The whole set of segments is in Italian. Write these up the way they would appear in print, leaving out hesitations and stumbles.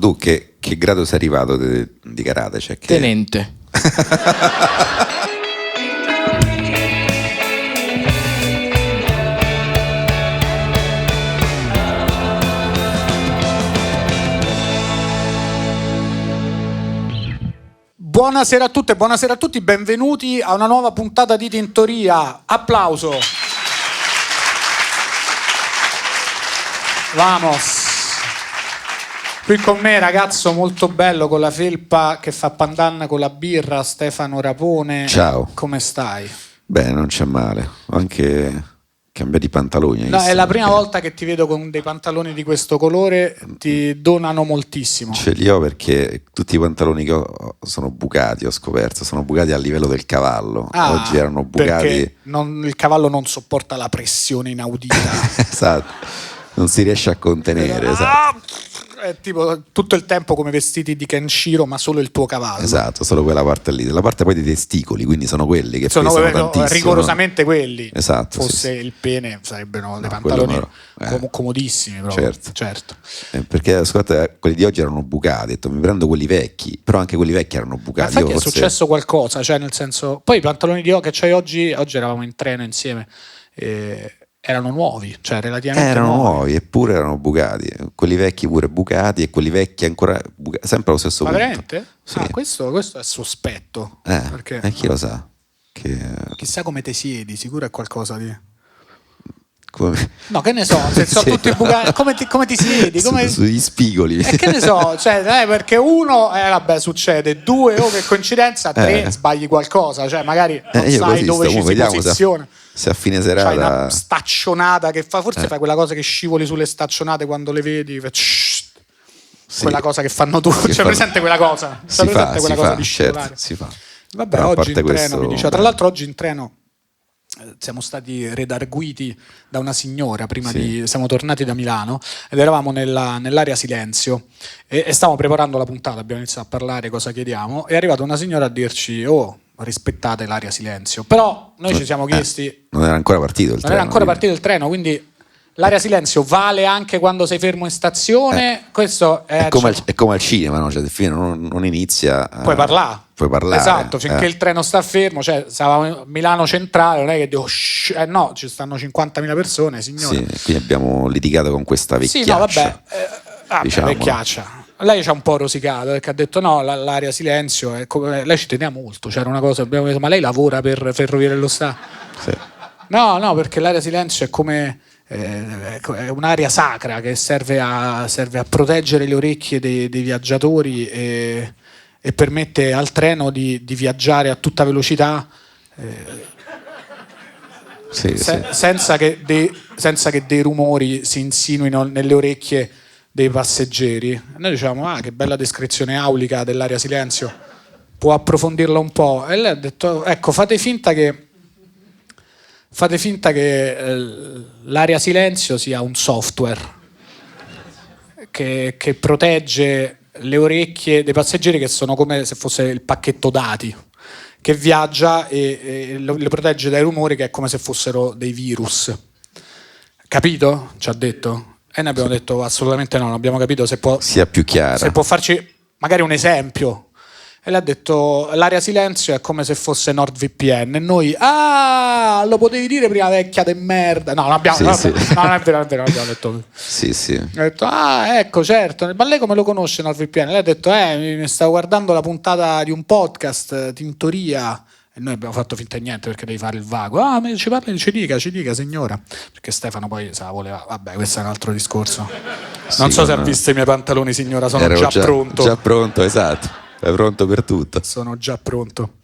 tu che grado sei arrivato di karate? Cioè che... Tenente. Buonasera a tutte e buonasera a tutti, benvenuti a una nuova puntata di Tintoria. Applauso. Vamos. Qui con me, ragazzo molto bello con la felpa che fa pandan con la birra, Stefano Rapone. Ciao. Come stai? Beh, non c'è male. Ho anche cambiato i pantaloni. No, è la prima volta che ti vedo con dei pantaloni di questo colore, ti donano moltissimo. Ce li ho perché tutti i pantaloni che ho sono bucati, ho scoperto, sono bucati a livello del cavallo. Oggi erano bucati. Perché il cavallo non sopporta la pressione inaudita. Esatto, non si riesce a contenere, esatto. È tipo tutto il tempo come vestiti di Kenshiro, ma solo il tuo cavallo. Esatto, solo quella parte lì. La parte poi dei testicoli, quindi sono quelli che sono pesano tantissimo. Rigorosamente quelli. Esatto. Fosse sì. il pene, sarebbero dei pantaloni comodissimi proprio. Certo. Perché scusate, quelli di oggi erano bucati. Ho detto, mi prendo quelli vecchi, però anche quelli vecchi erano bucati. Ma infatti è successo qualcosa, cioè nel senso, poi i pantaloni che c'hai oggi eravamo in treno insieme. Erano nuovi, cioè relativamente erano nuovi, eppure erano bucati. Quelli vecchi pure bucati e quelli vecchi ancora bucati, sempre allo stesso punto. Veramente? Sì. Questo è sospetto. Perché chi lo sa? Chissà come ti siedi, sicuro è qualcosa di... Come... No, che ne so, se sono tutti bucati, come ti siedi? Sugli spigoli. Che ne so, cioè, perché uno, vabbè, succede, due, che coincidenza, tre, sbagli qualcosa, cioè magari non sai dove ci si posiziona. Se a fine serata c'hai una staccionata che fa, forse fai quella cosa che scivoli sulle staccionate quando le vedi, quella cosa che fanno tutti, cioè presente quella cosa? Si fa, di scivolare? Certo, si fa. Vabbè, però oggi in questo, treno mi diceva, tra l'altro oggi in treno siamo stati redarguiti da una signora siamo tornati da Milano ed eravamo nell'area silenzio e stavamo preparando la puntata, abbiamo iniziato a parlare cosa chiediamo, è arrivata una signora a dirci rispettate l'area silenzio, però noi ci siamo chiesti non era ancora partito il treno, quindi l'area silenzio vale anche quando sei fermo in stazione. Questo è come al cinema, no? Cioè, non inizia. Puoi parlare. Esatto, finché il treno sta fermo. Cioè, stavamo a Milano Centrale, non è che dico no, ci stanno 50.000 persone, signore. Sì, quindi abbiamo litigato con questa vecchiaccia. Sì, no, vabbè. Diciamo. Vecchiaccia. Lei ci ha un po' rosicato perché ha detto no, l'area silenzio è come... Lei ci teneva molto, c'era una cosa, abbiamo detto, ma lei lavora per Ferrovie dello Stato? Sì. No, perché l'area silenzio è come è un'area sacra che serve a proteggere le orecchie dei viaggiatori e permette al treno di viaggiare a tutta velocità senza che dei rumori si insinuino nelle orecchie dei passeggeri. Noi diciamo che bella descrizione aulica dell'area silenzio, può approfondirla un po'? E lei ha detto ecco, fate finta che l'area silenzio sia un software che protegge le orecchie dei passeggeri, che sono come se fosse il pacchetto dati che viaggia e le protegge dai rumori, che è come se fossero dei virus. Capito? Ci ha detto. E noi abbiamo detto assolutamente no, non abbiamo capito se può sia più chiara, se può farci magari un esempio. E lei ha detto l'area silenzio è come se fosse NordVPN e noi lo potevi dire prima, vecchia de merda. No, non abbiamo no, non è vero, abbiamo detto sì. Ha detto ecco, certo, ma lei come lo conosce NordVPN? Lei ha detto mi stavo guardando la puntata di un podcast Tintoria e noi abbiamo fatto finta di niente perché devi fare il vago. Ci parli, ci dica signora, perché Stefano poi se la voleva. Vabbè, questo è un altro discorso. Non so se ha visto i miei pantaloni, signora, sono già pronto, esatto. È pronto per tutto. Sono già pronto.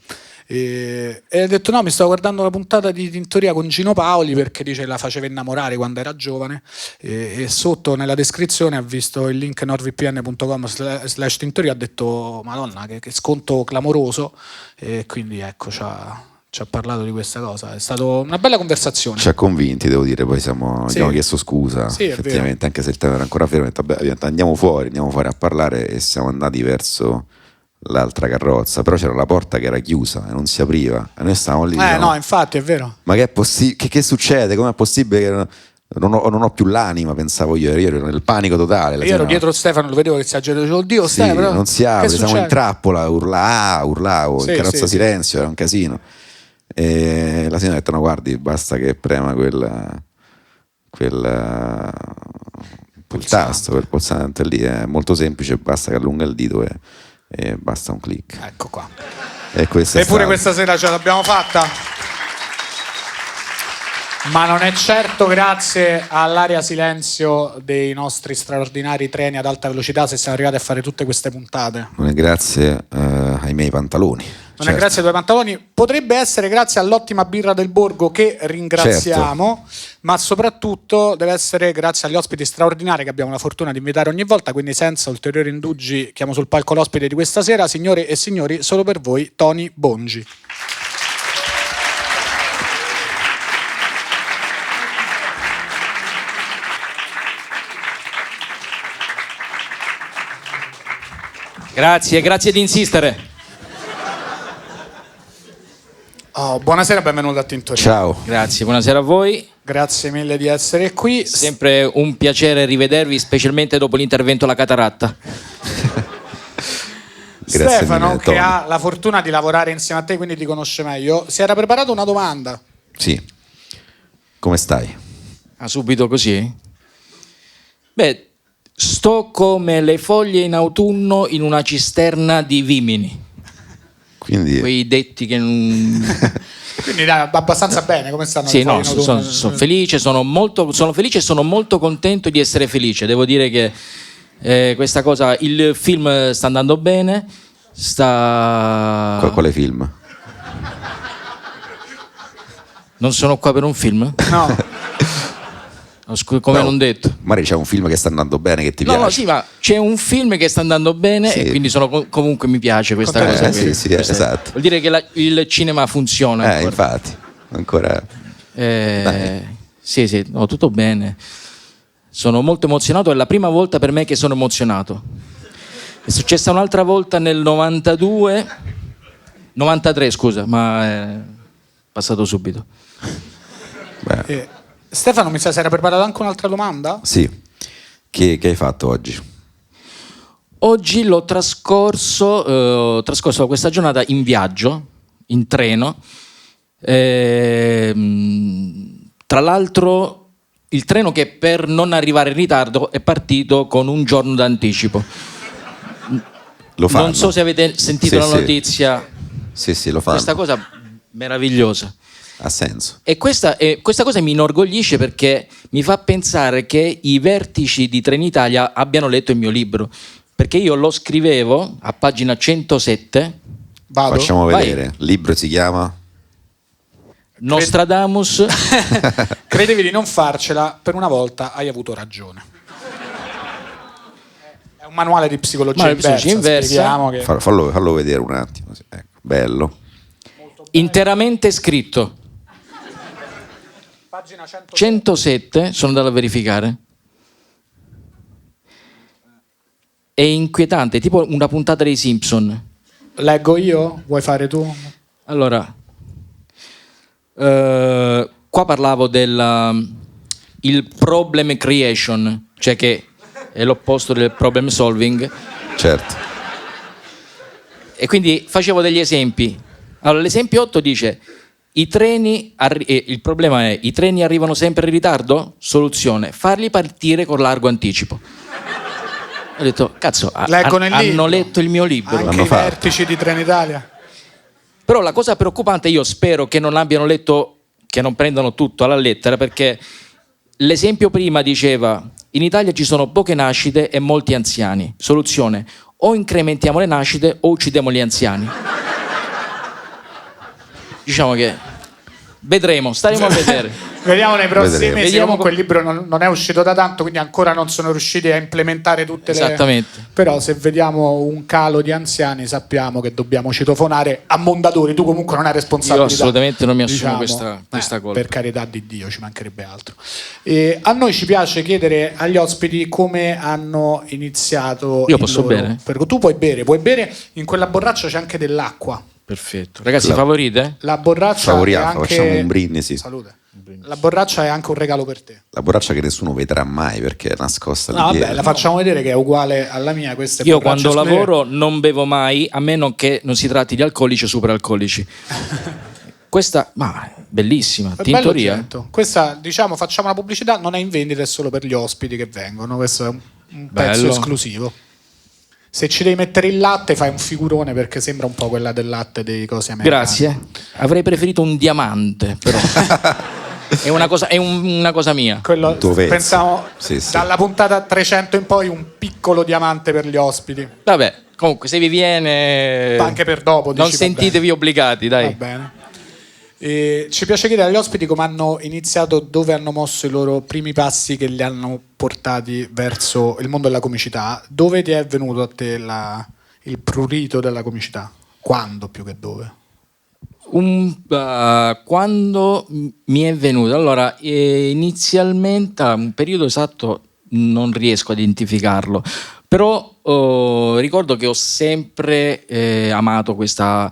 E ha detto no, mi stavo guardando la puntata di Tintoria con Gino Paoli perché dice la faceva innamorare quando era giovane e sotto nella descrizione ha visto il link nordvpn.com/Tintoria, ha detto madonna che sconto clamoroso, e quindi ecco ci ha parlato di questa cosa. È stata una bella conversazione, ci ha convinti, devo dire. Poi abbiamo chiesto scusa, effettivamente, anche se il tema era ancora fermo. Andiamo fuori a parlare, e siamo andati verso l'altra carrozza, però c'era la porta che era chiusa e non si apriva e noi stavamo lì no, infatti è vero, ma che è possibile, che succede, com'è possibile che non ho più l'anima, pensavo io ero nel panico totale. Io ero dietro Stefano, lo vedevo che si agitava, dicevo, oddio sì, Stefano, non si apre, siamo in trappola, urlavo, in carrozza silenzio, era un casino. E la signora ha detto: no, guardi, basta che prema quel tasto, quel pulsante lì, è molto semplice, basta che allunga il dito e basta un click. Ecco qua. E pure questa sera ce l'abbiamo fatta. Ma non è certo grazie all'area silenzio dei nostri straordinari treni ad alta velocità se siamo arrivati a fare tutte queste puntate. Non è grazie ai miei pantaloni. Non è grazie ai tuoi pantaloni, potrebbe essere grazie all'ottima birra del Borgo che ringraziamo, ma soprattutto deve essere grazie agli ospiti straordinari che abbiamo la fortuna di invitare ogni volta, quindi senza ulteriori indugi chiamo sul palco l'ospite di questa sera, signore e signori, solo per voi Tony Bongi. Grazie di insistere. Buonasera, benvenuto a Tintoria. Ciao. Grazie, buonasera a voi. Grazie mille di essere qui. Sempre un piacere rivedervi, specialmente dopo l'intervento alla cataratta. Stefano, che ha la fortuna di lavorare insieme a te, quindi ti conosce meglio, si era preparato una domanda. Sì. Come stai? Subito così? Beh, sto come le foglie in autunno in una cisterna di vimini. Quindi... Quei detti che non... Quindi abbastanza bene, come stanno? Sì, no, sono felice, sono felice e sono molto contento di essere felice. Devo dire che questa cosa, il film sta andando bene, Quale film? Non sono qua per un film? No. Come non detto. Magari c'è un film che sta andando bene che ti piace. No, sì, ma c'è un film che sta andando bene, sì. E quindi comunque mi piace questa cosa. Sì, esatto. Vuol dire che il cinema funziona. Ancora. Infatti, ancora. Sì, no, tutto bene. Sono molto emozionato, è la prima volta per me che sono emozionato. È successa un'altra volta nel 93, scusa, ma è passato subito. Beh. Stefano, mi sa, si era preparato anche un'altra domanda? Sì. Che hai fatto oggi? Oggi l'ho trascorso questa giornata in viaggio, in treno. Tra l'altro, il treno che per non arrivare in ritardo è partito con un giorno d'anticipo. Lo fanno. Non so se avete sentito la notizia. Sì, lo fanno. Questa cosa meravigliosa. Ha senso. E questa cosa mi inorgoglisce perché mi fa pensare che i vertici di Trenitalia abbiano letto il mio libro, perché io lo scrivevo a pagina 107. Vado? Facciamo vedere. Il libro si chiama Nostradamus. Credevi di non farcela, per una volta hai avuto ragione. È un manuale di psicologia inversa. Che... Fallo vedere un attimo. Ecco, bello. Interamente scritto. Pagina 107, sono andato a verificare. È inquietante, tipo una puntata dei Simpson. Leggo io? Vuoi fare tu? Allora, qua parlavo del il problem creation, cioè che è l'opposto del problem solving. Certo. E quindi facevo degli esempi. Allora, l'esempio 8 dice: il problema è i treni arrivano sempre in ritardo? Soluzione: farli partire con largo anticipo. Ho detto, cazzo, hanno letto il mio libro. Anche i vertici di Trenitalia. Però la cosa preoccupante, io spero che non abbiano letto, che non prendano tutto alla lettera, perché l'esempio prima diceva: in Italia ci sono poche nascite e molti anziani. Soluzione: o incrementiamo le nascite o uccidiamo gli anziani. Diciamo che vedremo, staremo a vedere. Vediamo nei prossimi mesi. Comunque il libro non è uscito da tanto, quindi ancora non sono riusciti a implementare tutte le... Esattamente. Però se vediamo un calo di anziani sappiamo che dobbiamo citofonare a Mondadori. Tu comunque non hai responsabilità. Io assolutamente non mi assumo questa colpa. Per carità di Dio, ci mancherebbe altro. A noi ci piace chiedere agli ospiti come hanno iniziato. Io posso bere? Tu puoi bere. In quella borraccia c'è anche dell'acqua. Perfetto. Ragazzi, favorite? La borraccia favoriamo, è anche... facciamo un brindisi. Salute. La borraccia è anche un regalo per te. La borraccia che nessuno vedrà mai perché è nascosta lì No, dietro. vabbè, la facciamo vedere che è uguale alla mia. Questa è Io borraccia quando square. lavoro non bevo mai, a meno che non si tratti di alcolici o superalcolici. Questa, ma bellissima, È tintoria. bello oggetto. Questa, diciamo, facciamo una pubblicità, non è in vendita, è solo per gli ospiti che vengono. Questo è un pezzo Bello. esclusivo. Se ci devi mettere il latte fai un figurone perché sembra un po' quella del latte dei cosi americani. Grazie. Avrei preferito un diamante, però. È una cosa mia. Quello, tuo pezzo. pensavo Sì. dalla puntata 300 in poi un piccolo diamante per gli ospiti. Vabbè, comunque se vi viene... Anche per dopo. Non dici, va sentitevi bene. obbligati, dai. Va bene. Ci piace chiedere agli ospiti come hanno iniziato, dove hanno mosso i loro primi passi che li hanno portati verso il mondo della comicità. Dove ti è venuto a te il prurito della comicità? Quando più che dove? Quando mi è venuto? Allora, inizialmente, un periodo esatto non riesco a identificarlo, però ricordo che ho sempre amato questa...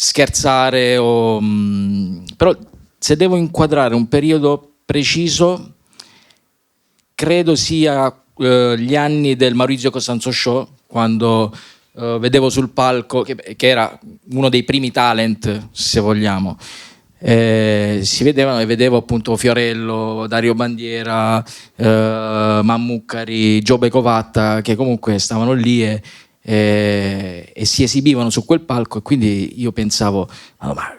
scherzare però se devo inquadrare un periodo preciso credo sia gli anni del Maurizio Costanzo Show, quando vedevo sul palco che era uno dei primi talent, se vogliamo, si vedevano e vedevo appunto Fiorello, Dario Bandiera, Mammucari, Giobbe Covatta, che comunque stavano lì e si esibivano su quel palco, e quindi io pensavo ma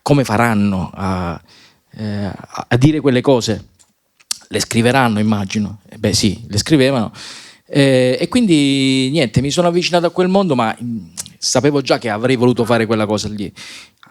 come faranno a dire quelle cose? Le scriveranno, immagino. Beh sì, le scrivevano, e quindi niente, mi sono avvicinato a quel mondo, ma sapevo già che avrei voluto fare quella cosa lì.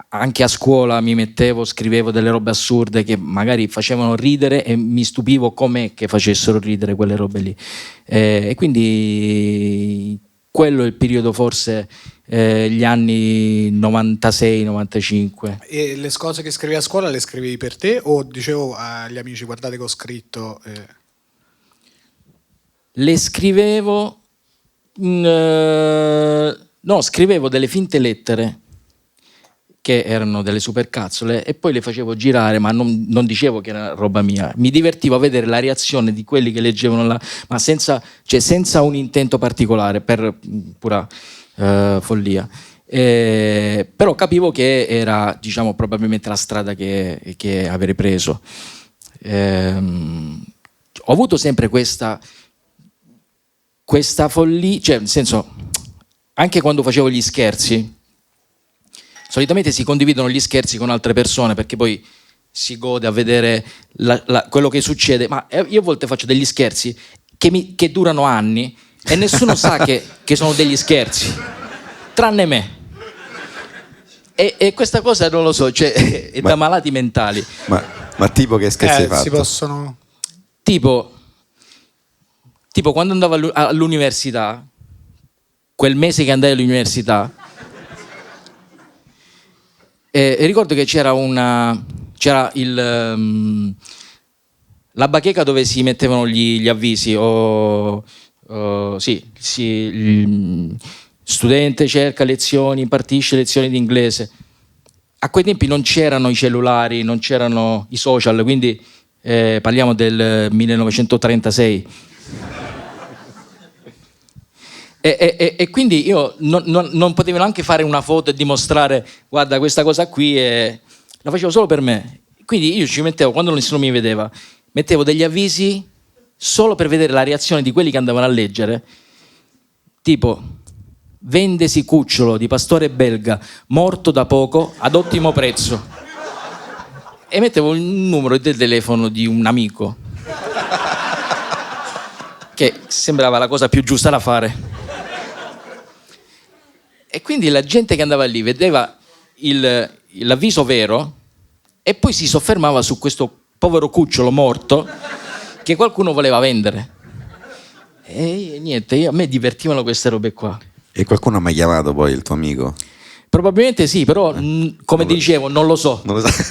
Anche a scuola mi mettevo, scrivevo delle robe assurde che magari facevano ridere e mi stupivo com'è che facessero ridere quelle robe lì, e quindi quello è il periodo, forse gli anni 96-95. E le cose che scrivevi a scuola le scrivevi per te o dicevo agli amici guardate che ho scritto? Le scrivevo, no, scrivevo delle finte lettere che erano delle supercazzole e poi le facevo girare, ma non dicevo che era roba mia. Mi divertivo a vedere la reazione di quelli che leggevano ma senza un intento particolare, per pura follia. Però capivo che era, diciamo, probabilmente la strada che avrei preso. Ho avuto sempre questa follia, cioè nel senso, anche quando facevo gli scherzi, solitamente si condividono gli scherzi con altre persone perché poi si gode a vedere quello che succede, ma io a volte faccio degli scherzi che durano anni e nessuno sa che sono degli scherzi, tranne me. E questa cosa non lo so, cioè, è da malati mentali. Ma tipo che scherzi hai fatto? Si possono... Tipo quando andavo all'università, quel mese che andai all'università, ricordo che c'era la bacheca dove si mettevano gli avvisi, studente cerca lezioni, impartisce lezioni di inglese. A quei tempi non c'erano i cellulari, non c'erano i social, quindi parliamo del 1936. E quindi io non potevo neanche fare una foto e dimostrare guarda questa cosa qui, la facevo solo per me. Quindi io ci mettevo, quando nessuno mi vedeva, mettevo degli avvisi solo per vedere la reazione di quelli che andavano a leggere, tipo vendesi cucciolo di pastore belga morto da poco ad ottimo prezzo, e mettevo il numero del telefono di un amico, che sembrava la cosa più giusta da fare. E quindi la gente che andava lì vedeva l'avviso vero e poi si soffermava su questo povero cucciolo morto che qualcuno voleva vendere. E niente, a me divertivano queste robe qua. E qualcuno mi ha chiamato poi, il tuo amico? Probabilmente sì, però come ti dicevo non lo so. Non lo so.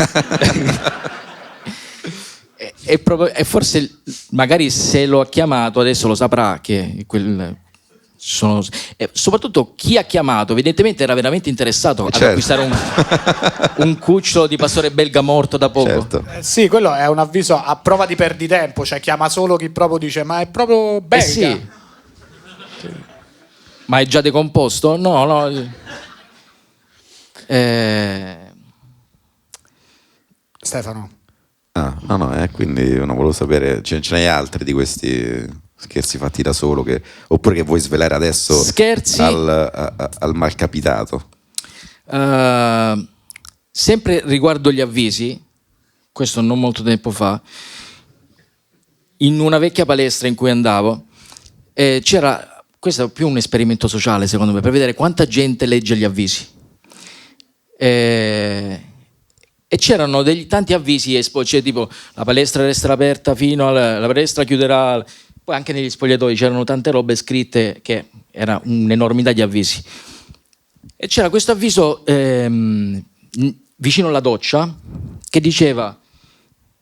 E forse magari se lo ha chiamato adesso lo saprà che soprattutto chi ha chiamato evidentemente era veramente interessato ad acquistare un cucciolo di pastore belga morto da poco. Certo. Sì, quello è un avviso a prova di perditempo, cioè chiama solo chi proprio dice ma è proprio belga. Sì. Ma è già decomposto? No. Stefano. No, quindi non volevo sapere, ce n'hai altri di questi scherzi fatti da solo oppure che vuoi svelare adesso scherzi al malcapitato? Sempre riguardo gli avvisi, questo non molto tempo fa, in una vecchia palestra in cui andavo c'era, questo è più un esperimento sociale secondo me, per vedere quanta gente legge gli avvisi, e c'erano tanti avvisi, cioè tipo la palestra resterà aperta fino la palestra chiuderà. Poi anche negli spogliatoi c'erano tante robe scritte che era un'enormità di avvisi. E c'era questo avviso vicino alla doccia che diceva,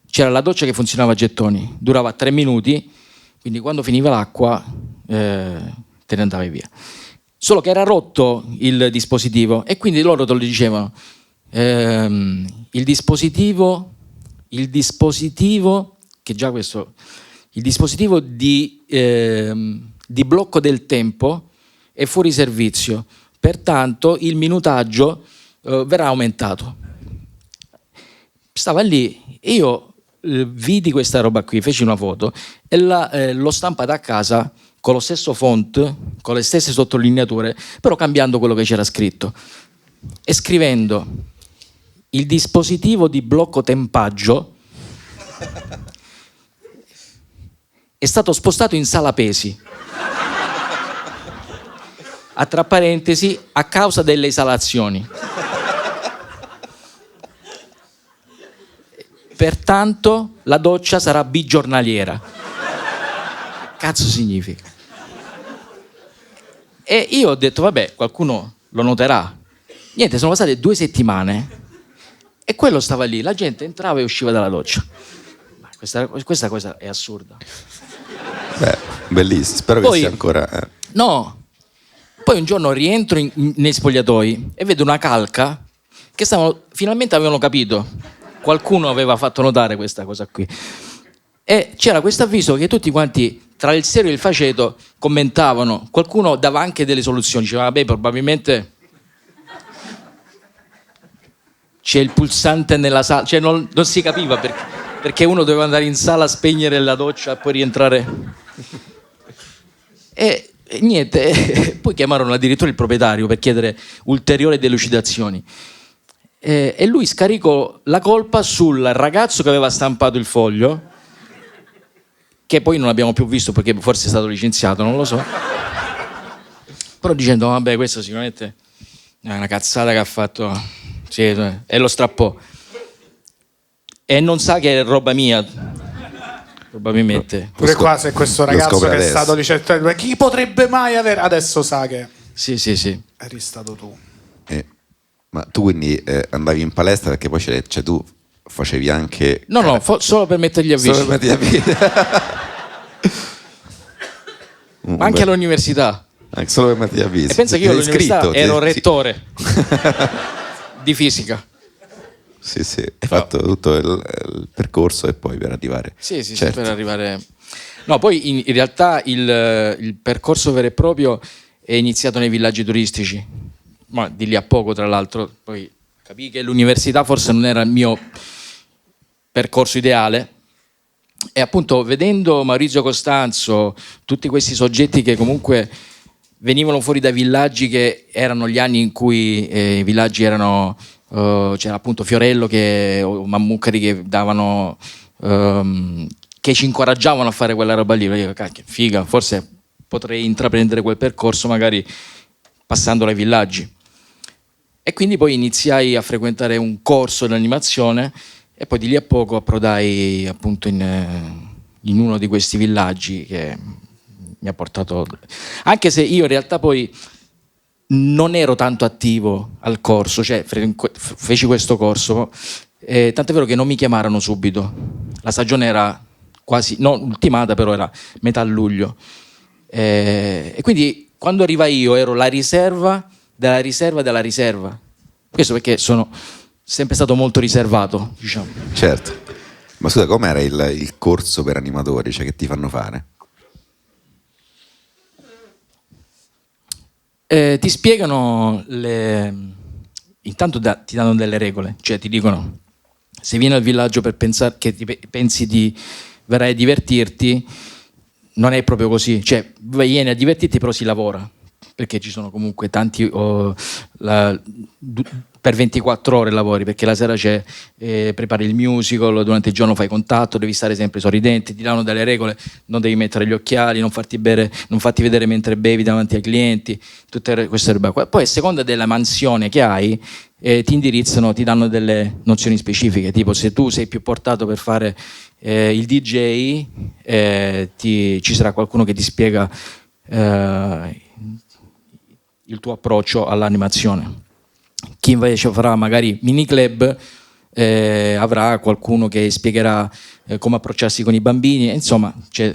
c'era la doccia che funzionava a gettoni, durava 3 minuti, quindi quando finiva l'acqua te ne andavi via. Solo che era rotto il dispositivo e quindi loro te lo dicevano. Il dispositivo, che già questo... Il dispositivo di blocco del tempo è fuori servizio, pertanto il minutaggio verrà aumentato. Stava lì, io vidi questa roba qui, feci una foto e l'ho stampata a casa con lo stesso font, con le stesse sottolineature, però cambiando quello che c'era scritto e scrivendo il dispositivo di blocco tempaggio è stato spostato in sala pesi, tra parentesi, a causa delle esalazioni. Pertanto la doccia sarà bigiornaliera. Cazzo significa? E io ho detto, vabbè, qualcuno lo noterà. Niente, sono passate 2 settimane e quello stava lì, la gente entrava e usciva dalla doccia. Ma questa cosa è assurda. Beh, bellissimo, spero che sia ancora... No, poi un giorno rientro nei spogliatoi e vedo una calca che finalmente avevano capito. Qualcuno aveva fatto notare questa cosa qui. E c'era questo avviso che tutti quanti, tra il serio e il faceto, commentavano. Qualcuno dava anche delle soluzioni, diceva, vabbè, probabilmente c'è il pulsante nella sala, cioè non si capiva perché uno doveva andare in sala a spegnere la doccia e poi rientrare. E niente, poi chiamarono addirittura il proprietario per chiedere ulteriori delucidazioni. E lui scaricò la colpa sul ragazzo che aveva stampato il foglio, che poi non abbiamo più visto perché forse è stato licenziato, non lo so. Però dicendo, vabbè, questo sicuramente è una cazzata che ha fatto, sì, e lo strappò. E non sa che è roba mia, probabilmente. Pure qua, se questo ragazzo che è stato licenziato, chi potrebbe mai avere... Adesso sa che... Sì. Eri stato tu. Ma tu quindi andavi in palestra perché poi cioè tu facevi anche... No, solo per mettere gli avvisi. Solo per mettere gli avvisi. Ma anche all'università. Solo per mettere gli avvisi. E pensa che io all'università ero rettore di fisica. Sì, hai fatto tutto il percorso e poi per arrivare... Sì, certo. Per arrivare... No, poi in realtà il percorso vero e proprio è iniziato nei villaggi turistici. Ma di lì a poco, tra l'altro, poi capii che l'università forse non era il mio percorso ideale e appunto vedendo Maurizio Costanzo, tutti questi soggetti che comunque venivano fuori da villaggi che erano gli anni in cui i villaggi erano, c'era appunto Fiorello o Mammucari che davano, che ci incoraggiavano a fare quella roba lì, io dico, cacchio, figa, forse potrei intraprendere quel percorso magari passandolo ai villaggi. E quindi poi iniziai a frequentare un corso di animazione e poi di lì a poco approdai appunto in uno di questi villaggi che mi ha portato... Anche se io in realtà poi non ero tanto attivo al corso, cioè feci questo corso, tant'è vero che non mi chiamarono subito. La stagione era quasi, non ultimata, però era metà luglio. E quindi quando arriva io ero la riserva della riserva della riserva. Questo perché sono sempre stato molto riservato, diciamo. Certo. Ma scusa, com'era il corso per animatori? Cioè, che ti fanno fare? Ti spiegano intanto ti danno delle regole, cioè ti dicono se vieni al villaggio per pensare che pensi di verrai a divertirti, non è proprio così, cioè vieni a divertirti però si lavora, perché ci sono comunque tanti per 24 ore lavori, perché la sera prepari il musical, durante il giorno fai contatto, devi stare sempre sorridente, ti danno delle regole, non devi mettere gli occhiali, non farti vedere mentre bevi davanti ai clienti, tutte queste robe qua. Poi a seconda della mansione che hai ti indirizzano, ti danno delle nozioni specifiche, tipo se tu sei più portato per fare il DJ, ci sarà qualcuno che ti spiega il tuo approccio all'animazione. Chi invece farà magari mini club avrà qualcuno che spiegherà come approcciarsi con i bambini, insomma c'è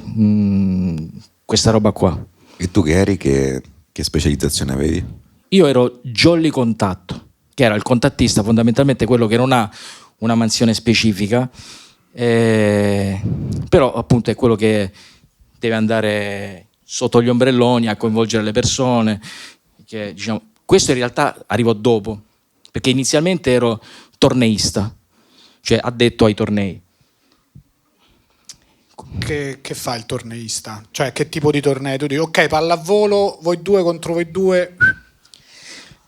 questa roba qua. E tu che eri, che specializzazione avevi? Io ero jolly contatto, che era il contattista, fondamentalmente quello che non ha una mansione specifica, però appunto è quello che deve andare sotto gli ombrelloni a coinvolgere le persone, che, diciamo, questo in realtà arrivò dopo, perché inizialmente ero torneista, cioè addetto ai tornei. Che fa il torneista? Cioè che tipo di tornei? Tu dici ok, pallavolo, voi due contro voi due.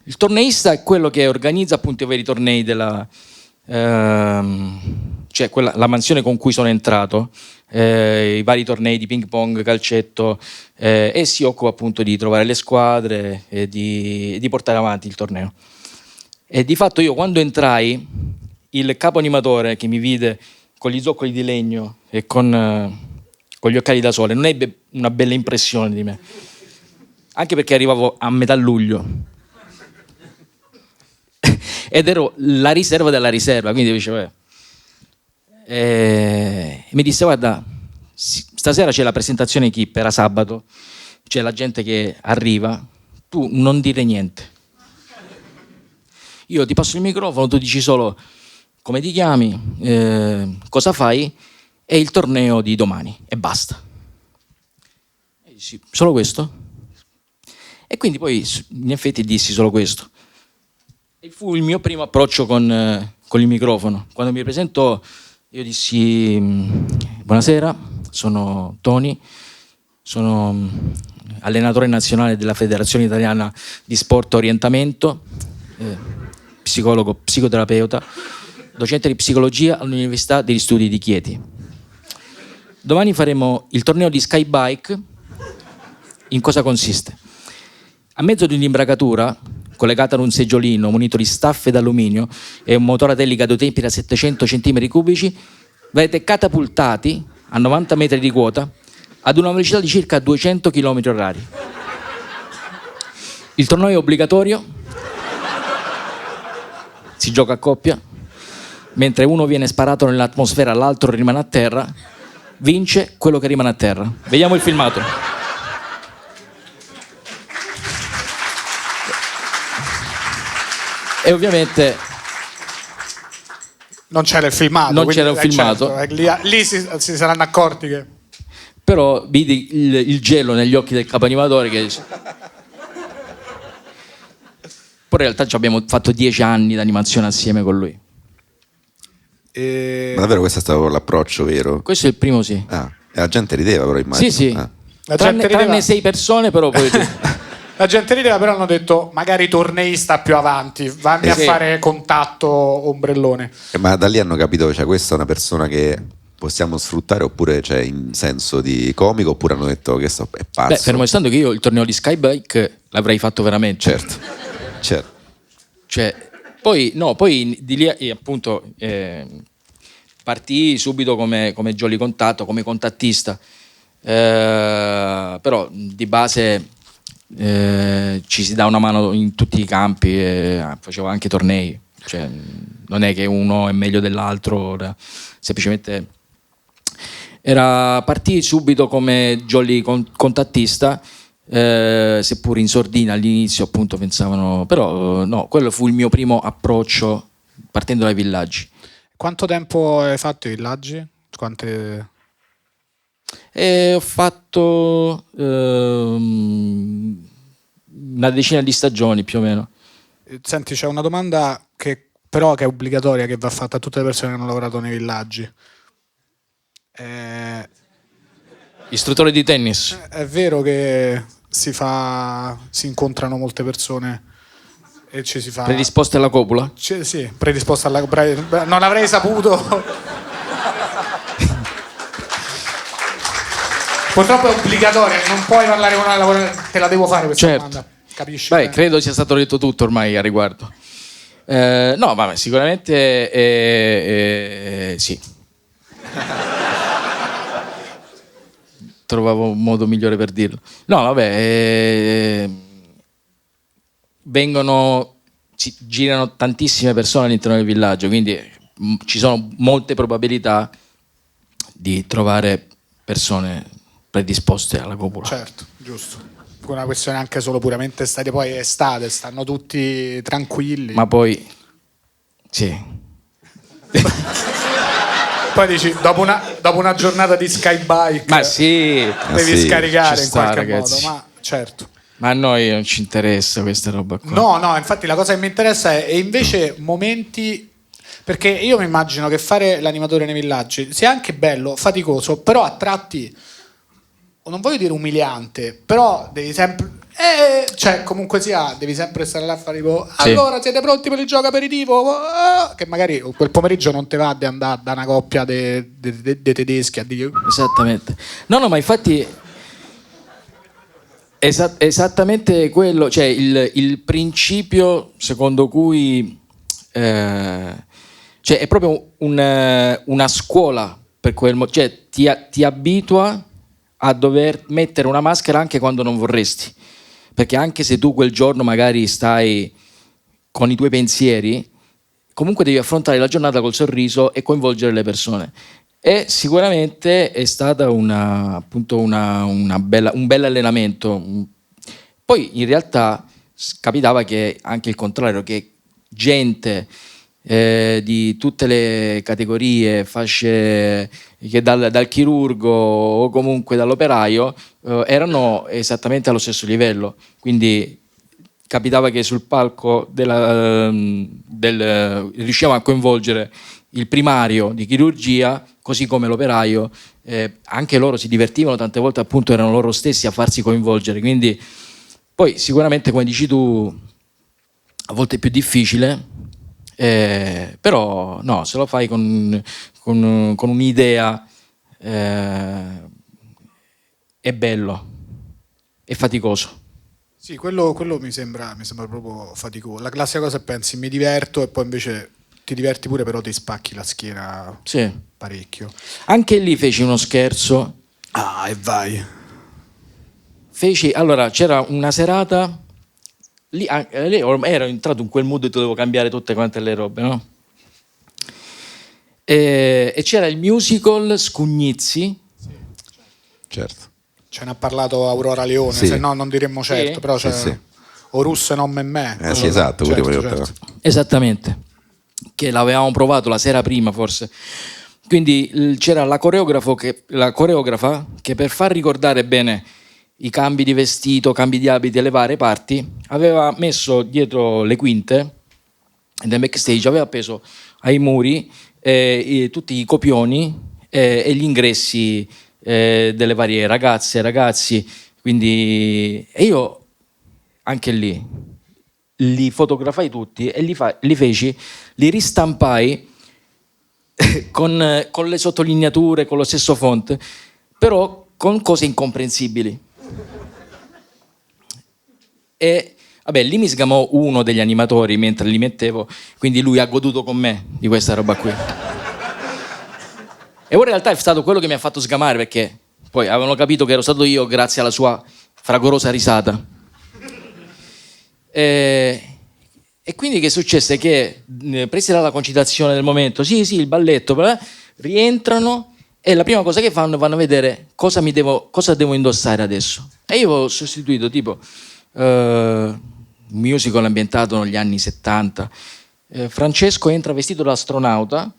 Il torneista è quello che organizza appunto i veri tornei della cioè la mansione con cui sono entrato, i vari tornei di ping pong, calcetto, e si occupa appunto di trovare le squadre e di portare avanti il torneo. E di fatto io quando entrai, il capo animatore che mi vide con gli zoccoli di legno e con gli occhiali da sole non ebbe una bella impressione di me, anche perché arrivavo a metà luglio ed ero la riserva della riserva, quindi dicevo, mi disse guarda, stasera c'è la presentazione equip, era sabato, c'è la gente che arriva, tu non dire niente, io ti passo il microfono, tu dici solo come ti chiami, cosa fai e il torneo di domani e basta. E dici, solo questo? E quindi poi in effetti dissi solo questo. E fu il mio primo approccio con il microfono. Quando mi presentò io dissi buonasera, sono Tony, sono allenatore nazionale della Federazione Italiana di Sport Orientamento, psicologo, psicoterapeuta, docente di psicologia all'Università degli Studi di Chieti. Domani faremo il torneo di Skybike. In cosa consiste? A mezzo di un'imbragatura collegata ad un seggiolino munito di staffe d'alluminio e un motore ad elica a due tempi da 700 cm3, verrete catapultati a 90 metri di quota ad una velocità di circa 200 km/h. Il torneo è obbligatorio, si gioca a coppia, mentre uno viene sparato nell'atmosfera, l'altro rimane a terra, vince quello che rimane a terra. Vediamo il filmato. E ovviamente non c'era il filmato. Non c'era un filmato. Certo, lì si saranno accorti che... Però vidi il gelo negli occhi del capo animatore che... Poi in realtà ci abbiamo fatto 10 anni di animazione assieme con lui. Ma davvero questo è stato l'approccio vero? Questo è il primo, sì. Ah, e la gente rideva però immagino. Sì. La gente rideva... tranne 6 persone però poi... La gente rideva, però hanno detto magari torneista più avanti, vanni a fare contatto ombrellone. Ma da lì hanno capito, cioè questa è una persona che possiamo sfruttare, oppure cioè in senso di comico, oppure hanno detto che è pazzo. Beh, fermo restando che io il torneo di Skybike l'avrei fatto veramente. Certo. Cioè, poi di lì appunto partii subito come jolly contatto, come contattista, però di base ci si dà una mano in tutti i campi, facevo anche tornei, cioè non è che uno è meglio dell'altro, semplicemente partii subito come jolly contattista, seppur in sordina all'inizio appunto pensavano, però no, quello fu il mio primo approccio partendo dai villaggi. Quanto tempo hai fatto i villaggi? Quante... Ho fatto una decina di stagioni più o meno. Senti, c'è una domanda che però che è obbligatoria, che va fatta a tutte le persone che hanno lavorato nei villaggi. Istruttore di tennis. È vero che si incontrano molte persone e ci si fa... Predisposte alla copula? Sì, predisposta alla... Non avrei saputo... Purtroppo è obbligatoria, non puoi parlare con una lavoratrice, te la devo fare questa domanda, capisci? Beh, credo sia stato detto tutto ormai a riguardo. No, vabbè, sicuramente sì. Trovavo un modo migliore per dirlo. No, vabbè, girano tantissime persone all'interno del villaggio, quindi ci sono molte probabilità di trovare persone predisposte alla copula. Certo, giusto. Una questione anche solo puramente estate, poi è estate, stanno tutti tranquilli. Ma poi, sì. Poi dici, dopo una giornata di skybike, ma sì, devi scaricare in qualche ragazzi. modo, ma certo. Ma a noi non ci interessa questa roba qua. No, infatti la cosa che mi interessa è invece momenti, perché io mi immagino che fare l'animatore nei villaggi sia anche bello, faticoso, però a tratti, non voglio dire umiliante, però devi sempre... cioè comunque sia devi sempre stare là a fare tipo allora siete pronti per il gioco aperitivo, che magari quel pomeriggio non te va di andare da una coppia dei tedeschi a dire esattamente. No, ma infatti esattamente quello, cioè il principio secondo cui cioè è proprio una scuola per cioè ti abitua a dover mettere una maschera anche quando non vorresti, perché anche se tu quel giorno magari stai con i tuoi pensieri, comunque devi affrontare la giornata col sorriso e coinvolgere le persone. E sicuramente è stata appunto un bel allenamento. Poi in realtà capitava che anche il contrario, che gente di tutte le categorie, fasce, che dal chirurgo o comunque dall'operaio erano esattamente allo stesso livello, quindi capitava che sul palco riuscivamo a coinvolgere il primario di chirurgia così come l'operaio, anche loro si divertivano, tante volte appunto erano loro stessi a farsi coinvolgere, quindi poi sicuramente come dici tu a volte è più difficile. Però no, se lo fai con un'idea è bello, è faticoso. sì, quello mi sembra proprio faticoso. La classica cosa è pensi mi diverto e poi invece ti diverti pure, però ti spacchi la schiena parecchio. Anche lì feci uno scherzo. E vai. Allora c'era una serata lì ero entrato in quel mood e dovevo cambiare tutte quante le robe, no? E c'era il musical Scugnizzi. Certo. Ce ne ha parlato Aurora Leone, se no non diremmo certo, però c'è O Russo e non me. Sì, esatto, certo. Esattamente. Che l'avevamo provato la sera prima forse. Quindi c'era la coreografa che per far ricordare bene i cambi di vestito, cambi di abiti e le varie parti, aveva messo dietro le quinte nel backstage, aveva appeso ai muri tutti i copioni e gli ingressi delle varie ragazze e ragazzi, quindi e io anche lì li fotografai tutti e li ristampai con le sottolineature, con lo stesso font, però con cose incomprensibili. E vabbè, lì mi sgamò uno degli animatori mentre li mettevo, quindi lui ha goduto con me di questa roba qui. E ora in realtà è stato quello che mi ha fatto sgamare, perché poi avevano capito che ero stato io grazie alla sua fragorosa risata. E quindi che successe? Che presi dalla concitazione del momento, sì, il balletto, rientrano e la prima cosa che fanno è vanno a vedere cosa devo indossare adesso. E io ho sostituito tipo un musical ambientato negli anni 70. Francesco entra vestito da astronauta,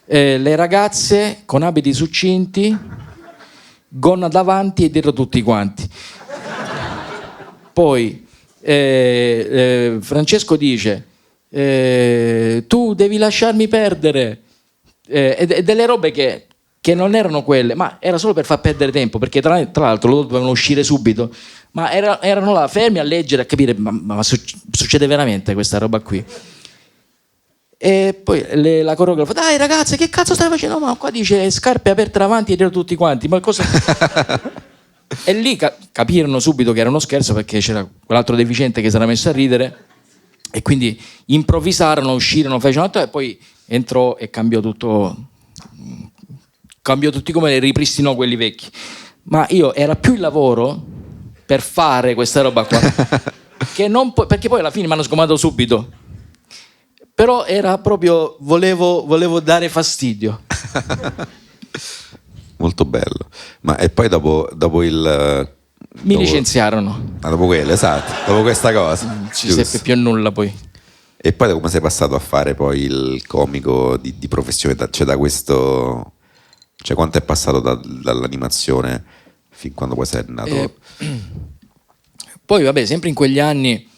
le ragazze con abiti succinti, gonna davanti e dietro tutti quanti. Poi Francesco dice tu devi lasciarmi perdere, e delle robe che non erano quelle, ma era solo per far perdere tempo, perché tra l'altro loro dovevano uscire subito, ma erano là fermi a leggere, a capire ma succede veramente questa roba qui. E poi la coreografa: dai ragazze, che cazzo stai facendo? Ma qua dice scarpe aperte davanti e dietro tutti quanti, ma cosa? E lì capirono subito che era uno scherzo, perché c'era quell'altro deficiente che si era messo a ridere, e quindi improvvisarono, uscirono, fecero, e poi entrò e cambiò tutti, come ripristinò quelli vecchi. Ma era più il lavoro per fare questa roba qua che non perché poi alla fine mi hanno sgomato subito, però era proprio volevo dare fastidio. Molto bello. Ma e poi dopo il mi licenziarono. Dopo quello, esatto, dopo questa cosa non ci seppe più nulla poi. E poi come sei passato a fare poi il comico di professione, cioè da questo, cioè quanto è passato dall'animazione fin quando poi sei nato? Poi vabbè, sempre in quegli anni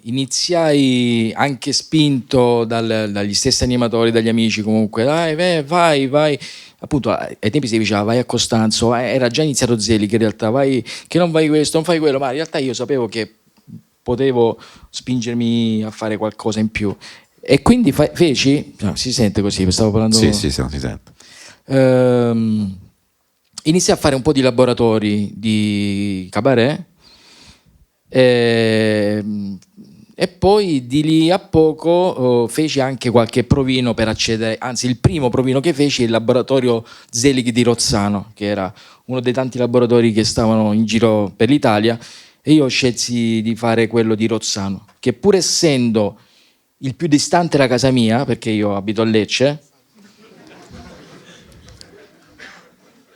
iniziai, anche spinto dagli stessi animatori, dagli amici, comunque dai, vai, appunto ai tempi si diceva vai a Costanzo, era già iniziato Zelig in realtà, vai, che non vai questo, non fai quello, ma in realtà io sapevo che potevo spingermi a fare qualcosa in più, e quindi feci, no, si sente così, stavo parlando. Sì, si sente. Iniziai a fare un po' di laboratori di cabaret, e poi di lì a poco feci anche qualche provino per accedere, anzi il primo provino che feci è il laboratorio Zelig di Rozzano, che era uno dei tanti laboratori che stavano in giro per l'Italia, e io scelsi di fare quello di Rozzano, che pur essendo il più distante da casa mia, perché io abito a Lecce,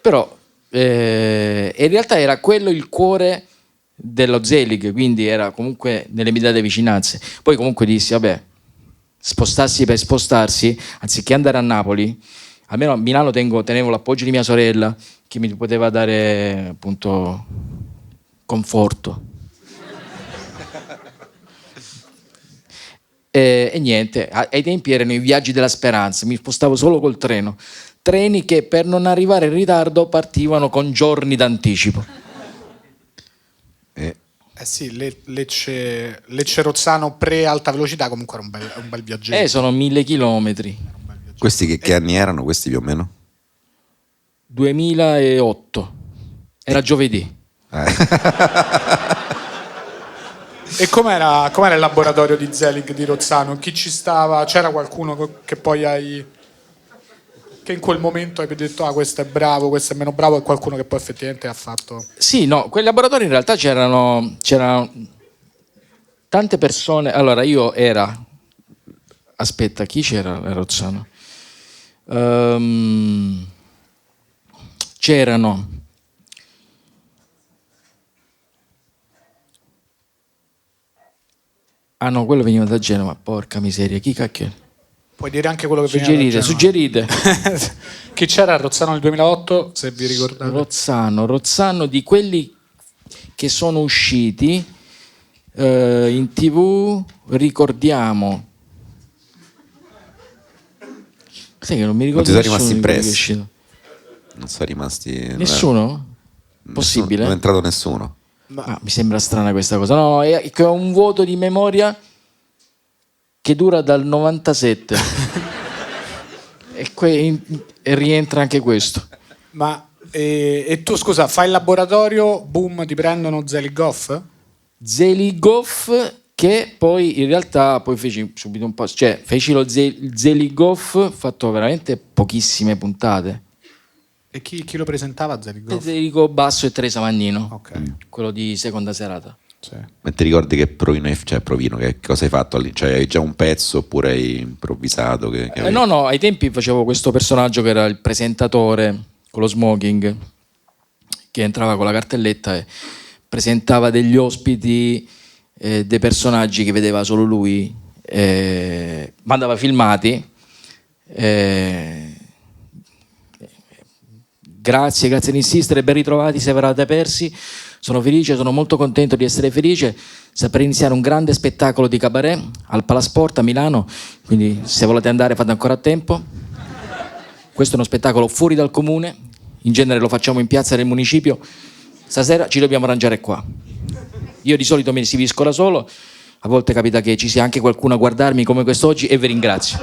però in realtà era quello il cuore dello Zelig, quindi era comunque nelle immediate vicinanze. Poi comunque dissi vabbè, spostarsi per spostarsi, anziché andare a Napoli, almeno a Milano tenevo l'appoggio di mia sorella, che mi poteva dare appunto conforto. E niente, ai tempi erano i viaggi della speranza, mi spostavo solo col treni che per non arrivare in ritardo partivano con giorni d'anticipo. Sì, Lecce-Rozzano pre-alta velocità comunque era un bel viaggetto. Sono 1000 chilometri. Questi che anni erano questi più o meno? 2008. Era giovedì. E com'era il laboratorio di Zelig di Rozzano? Chi ci stava? C'era qualcuno che poi che in quel momento hai detto questo è bravo, questo è meno bravo, e qualcuno che poi effettivamente ha fatto? Sì, no, quel laboratorio in realtà c'erano tante persone. Allora io aspetta, chi c'era a Rozzano? C'erano no, quello veniva da Genova, porca miseria, chi cacchio è? Puoi dire anche quello che veniva da Genova. Suggerite. Chi c'era a Rozzano nel 2008, se vi ricordate? Rozzano di quelli che sono usciti in TV, ricordiamo. Sai che non mi ricordo. Non ti sono rimasti impressi? Non sono rimasti. Nessuno? Possibile? Non è entrato nessuno. Mi sembra strana questa cosa. No, è che ho un vuoto di memoria che dura dal 97. e rientra anche questo. Ma e tu scusa, fai il laboratorio, boom, ti prendono Zeligoff? Zeligoff, che poi in realtà poi feci subito un po', cioè feci lo Zeligoff fatto veramente pochissime puntate. E chi lo presentava Zeligoff? Federico Basso e Teresa Mannino. Okay. Quello di Seconda Serata. Sì. Ma ti ricordi che provino, che cosa hai fatto lì? Cioè, hai già un pezzo oppure hai improvvisato? No, ai tempi facevo questo personaggio che era il presentatore con lo smoking, che entrava con la cartelletta e presentava degli ospiti, dei personaggi che vedeva solo lui, mandava filmati. Grazie di insistere, ben ritrovati se eravate persi. Sono felice, sono molto contento di essere felice. Sta per iniziare un grande spettacolo di cabaret al Palasport a Milano, quindi se volete andare fate ancora a tempo. Questo è uno spettacolo fuori dal comune, in genere lo facciamo in piazza del municipio. Stasera ci dobbiamo arrangiare qua. Io di solito mi esibisco da solo, a volte capita che ci sia anche qualcuno a guardarmi come quest'oggi e vi ringrazio.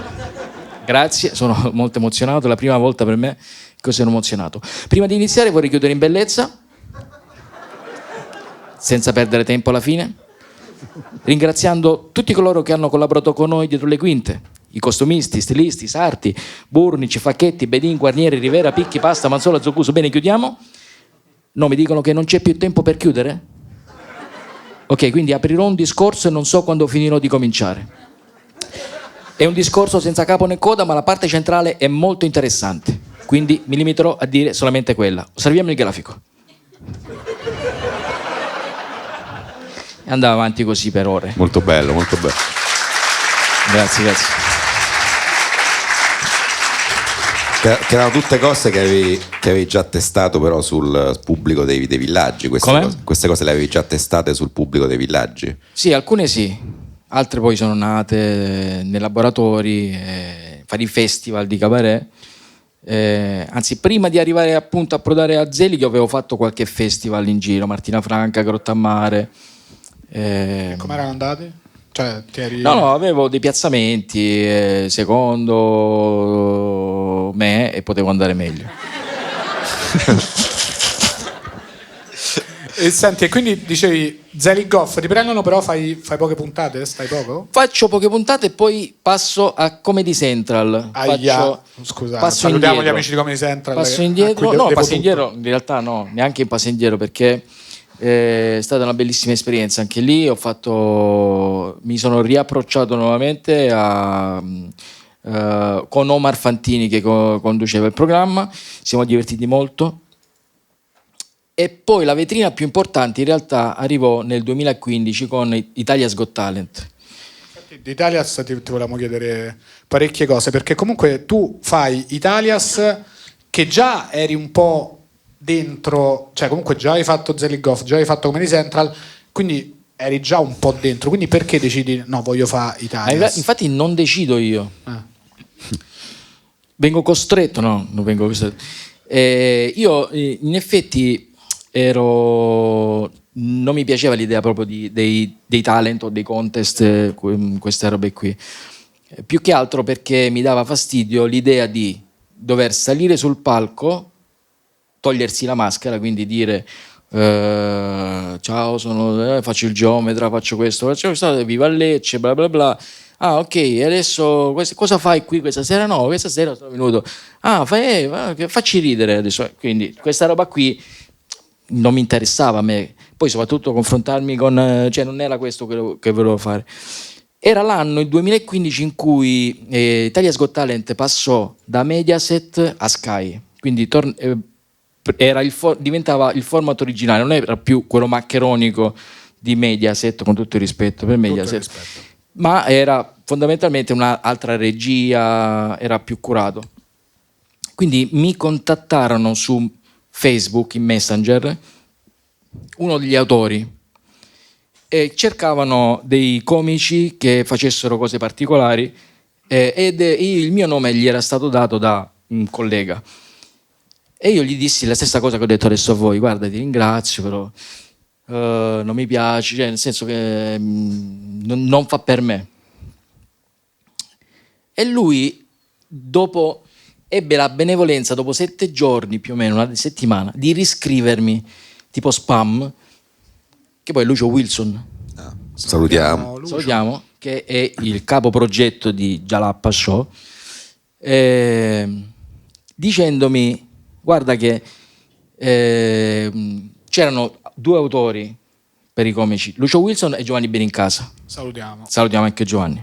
Grazie, sono molto emozionato, è la prima volta per me che sono emozionato. Prima di iniziare vorrei chiudere in bellezza, senza perdere tempo alla fine, ringraziando tutti coloro che hanno collaborato con noi dietro le quinte, i costumisti, stilisti, sarti, Burnici, Facchetti, Bedin, Guarnieri, Rivera, Picchi, Pasta, Manzola, Zoccuso. Bene, chiudiamo. No, mi dicono che non c'è più tempo per chiudere? Ok, quindi aprirò un discorso e non so quando finirò di cominciare. È un discorso senza capo né coda, ma la parte centrale è molto interessante, quindi mi limiterò a dire solamente quella. Osserviamo il grafico. E andava avanti così per ore. Molto bello, molto bello. Grazie. Che erano tutte cose che avevi già testato però sul pubblico dei villaggi. Queste cose le avevi già testate sul pubblico dei villaggi? Sì, alcune sì, altre poi sono nate nei laboratori, fare i festival di cabaret. Anzi, prima di arrivare appunto a approdare a Zelig avevo fatto qualche festival in giro, Martina Franca, Grottammare. Come erano andati? Cioè, No, avevo dei piazzamenti, secondo me, e potevo andare meglio. E senti, e quindi dicevi Zelig Off, ti prendono però fai poche puntate, stai poco? Faccio poche puntate e poi passo a Comedy Central. Scusa, salutiamo gli amici di Comedy Central. Passo indietro, in realtà no, neanche in passo indietro, perché è stata una bellissima esperienza anche lì. Mi sono riapprocciato nuovamente con Omar Fantini che conduceva il programma, siamo divertiti molto. E poi la vetrina più importante in realtà arrivò nel 2015 con Italia's Got Talent. Di Italias ti volevamo chiedere parecchie cose, perché comunque tu fai Italias che già eri un po' dentro, cioè comunque già hai fatto Zelig Off, già hai fatto Comedy Central, quindi eri già un po' dentro, quindi perché decidi no, voglio fare Italias? Infatti non decido io. Vengo costretto, no, non vengo costretto. Io in effetti non mi piaceva l'idea proprio dei talent o dei contest, queste robe qui, più che altro perché mi dava fastidio l'idea di dover salire sul palco, togliersi la maschera, quindi dire ciao, faccio il geometra, faccio questo, viva Lecce, bla bla bla. Ah, ok, adesso cosa fai qui questa sera? No, questa sera sono venuto. Facci ridere adesso. Quindi questa roba qui non mi interessava a me, poi soprattutto confrontarmi con, cioè non era questo che volevo fare. Era l'anno, il 2015, in cui Italia's Got Talent passò da Mediaset a Sky, quindi diventava il format originale, non era più quello maccheronico di Mediaset, con tutto il rispetto per Mediaset, ma era fondamentalmente un'altra regia, era più curato. Quindi mi contattarono su Facebook, in Messenger, uno degli autori, e cercavano dei comici che facessero cose particolari, ed il mio nome gli era stato dato da un collega e io gli dissi la stessa cosa che ho detto adesso a voi: guarda, ti ringrazio, però non mi piace, cioè nel senso che non fa per me. E lui ebbe la benevolenza, dopo 7 giorni più o meno, una settimana, di riscrivermi tipo spam, che poi è Lucio Wilson. Salutiamo, che è il capo progetto di Jalappa Show, dicendomi: guarda che c'erano 2 autori per i comici, Lucio Wilson e Giovanni Benincasa. Salutiamo anche Giovanni.